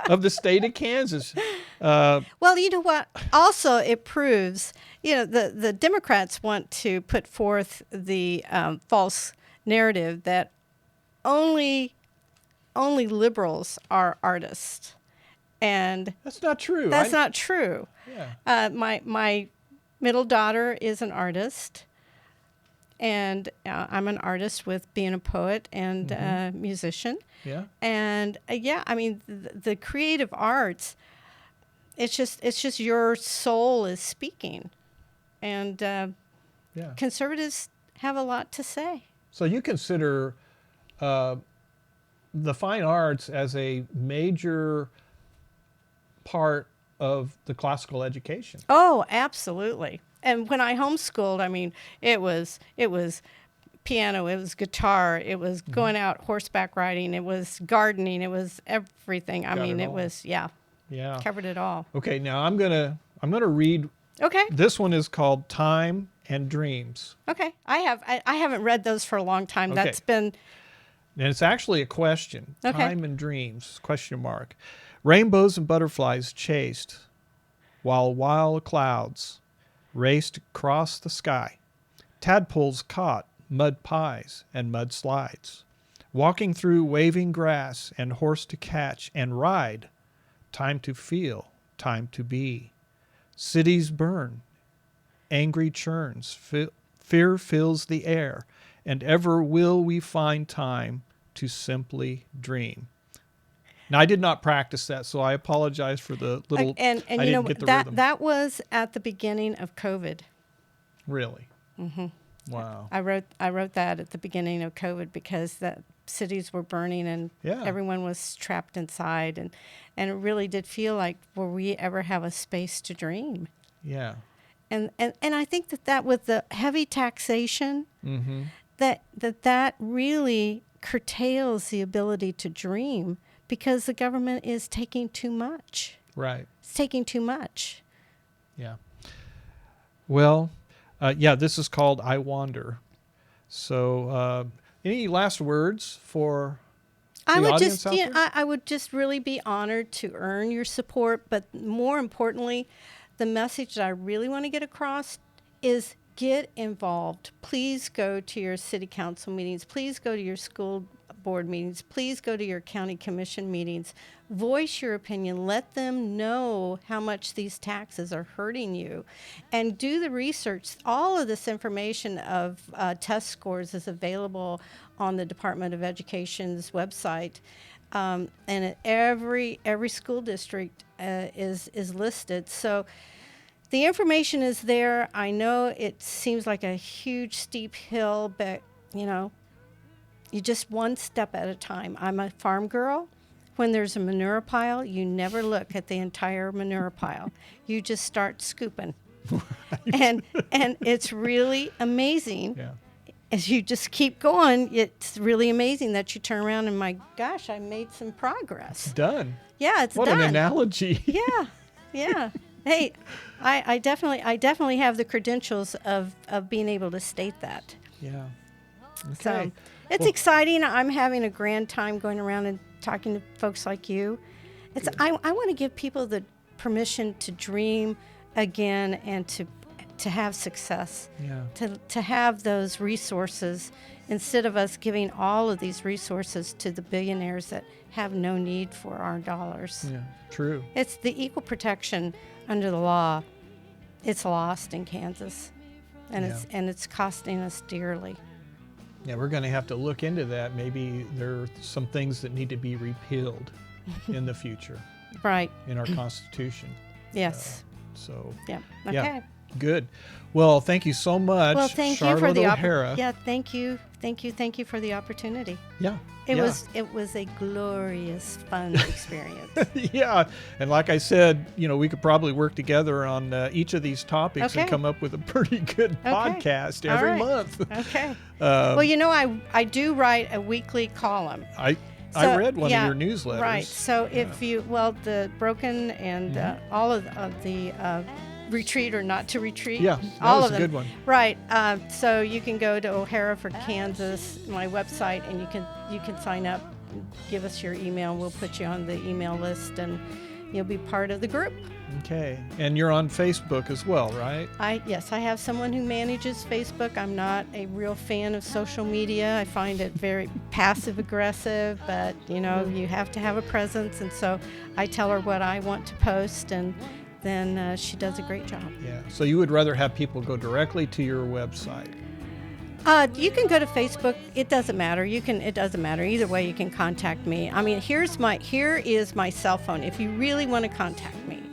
of the state of Kansas. Well, you know what? Also, it proves, the Democrats want to put forth the false narrative that only liberals are artists, and that's not true. That's not true. Yeah. My middle daughter is an artist. And I'm an artist with being a poet and musician. Yeah. And I mean, the creative arts, it's just your soul is speaking. And conservatives have a lot to say. So you consider the fine arts as a major part of the classical education? Oh, absolutely. And when I homeschooled, I mean, it was piano, it was guitar, it was going out horseback riding, it was gardening, it was everything. It was covered it all. Okay, now I'm gonna read. Okay. This one is called Time and Dreams. Okay, I haven't read those for a long time. Okay. That's been. And it's actually a question. Okay. Time and Dreams ? Rainbows and butterflies chased, while wild clouds raced across the sky. Tadpoles caught mud pies and mud slides, walking through waving grass and horse to catch and ride. Time to feel, time to be. Cities burn, angry churns, fear fills the air, and ever will we find time to simply dream. Now, I did not practice that, so I apologize for the little. And I didn't get the rhythm. That was at the beginning of COVID. Really? Mm-hmm. Wow. I wrote that at the beginning of COVID because the cities were burning and everyone was trapped inside, and it really did feel like, will we ever have a space to dream? Yeah. And I think that with the heavy taxation, mm-hmm. that really curtails the ability to dream. Because the government is taking too much. Right. It's taking too much. Yeah. Well, this is called I Wander. So any last words for the audience out there? I would just really be honored to earn your support. But more importantly, the message that I really want to get across is get involved. Please go to your city council meetings. Please go to your school board meetings. Please go to your county commission meetings. Voice your opinion. Let them know how much these taxes are hurting you. And do the research. All of this information of test scores is available on the Department of Education's website. And at every school district is listed. So the information is there. I know it seems like a huge steep hill, but you just one step at a time. I'm a farm girl. When there's a manure pile, you never look at the entire manure pile. You just start scooping. Right. And it's really amazing. Yeah. As you just keep going, it's really amazing that you turn around and, my gosh, I made some progress. It's done. Yeah, it's done. What an analogy. Yeah. Hey, I definitely have the credentials of being able to state that. Yeah. Okay. So it's exciting. I'm having a grand time going around and talking to folks like you. I want to give people the permission to dream again and to have success. Yeah. To have those resources instead of us giving all of these resources to the billionaires that have no need for our dollars. Yeah, true. It's the equal protection under the law. It's lost in Kansas, and it's costing us dearly. Yeah, we're going to have to look into that. Maybe there are some things that need to be repealed in the future. Right. In our Constitution. Yes. Yeah. Okay. Yeah. Good. Well, thank you so much, well, thank Charlotte you for the O'Hara. Yeah, thank you for the opportunity. Yeah. It was a glorious, fun experience. Yeah, and like I said, we could probably work together on each of these topics and come up with a pretty good podcast every month. Okay. Well, I do write a weekly column. I read one of your newsletters. Right. So if the Broken and all of the retreat or not to retreat. Yeah, all was of a them. good one. Right. So you can go to O'Hara for Kansas, my website, and you can sign up, give us your email, and we'll put you on the email list, and you'll be part of the group. Okay. And you're on Facebook as well, right? Yes, I have someone who manages Facebook. I'm not a real fan of social media. I find it very passive aggressive, but you have to have a presence, and so I tell her what I want to post, and then she does a great job. Yeah. So you would rather have people go directly to your website? You can go to Facebook. It doesn't matter. It doesn't matter. Either way, you can contact me. I mean, here is my cell phone. If you really want to contact me,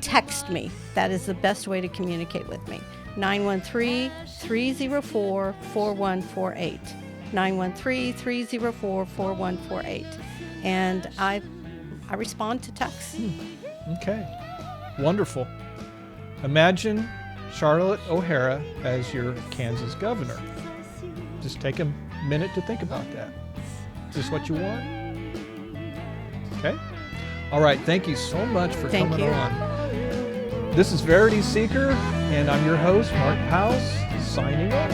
text me. That is the best way to communicate with me. 913-304-4148. 913-304-4148. And I respond to texts. Okay. Wonderful. Imagine Charlotte O'Hara as your Kansas governor. Just take a minute to think about that. Is this what you want? Okay. All right. Thank you so much for coming on. This is Verity Seeker, and I'm your host, Mark Powls, signing off.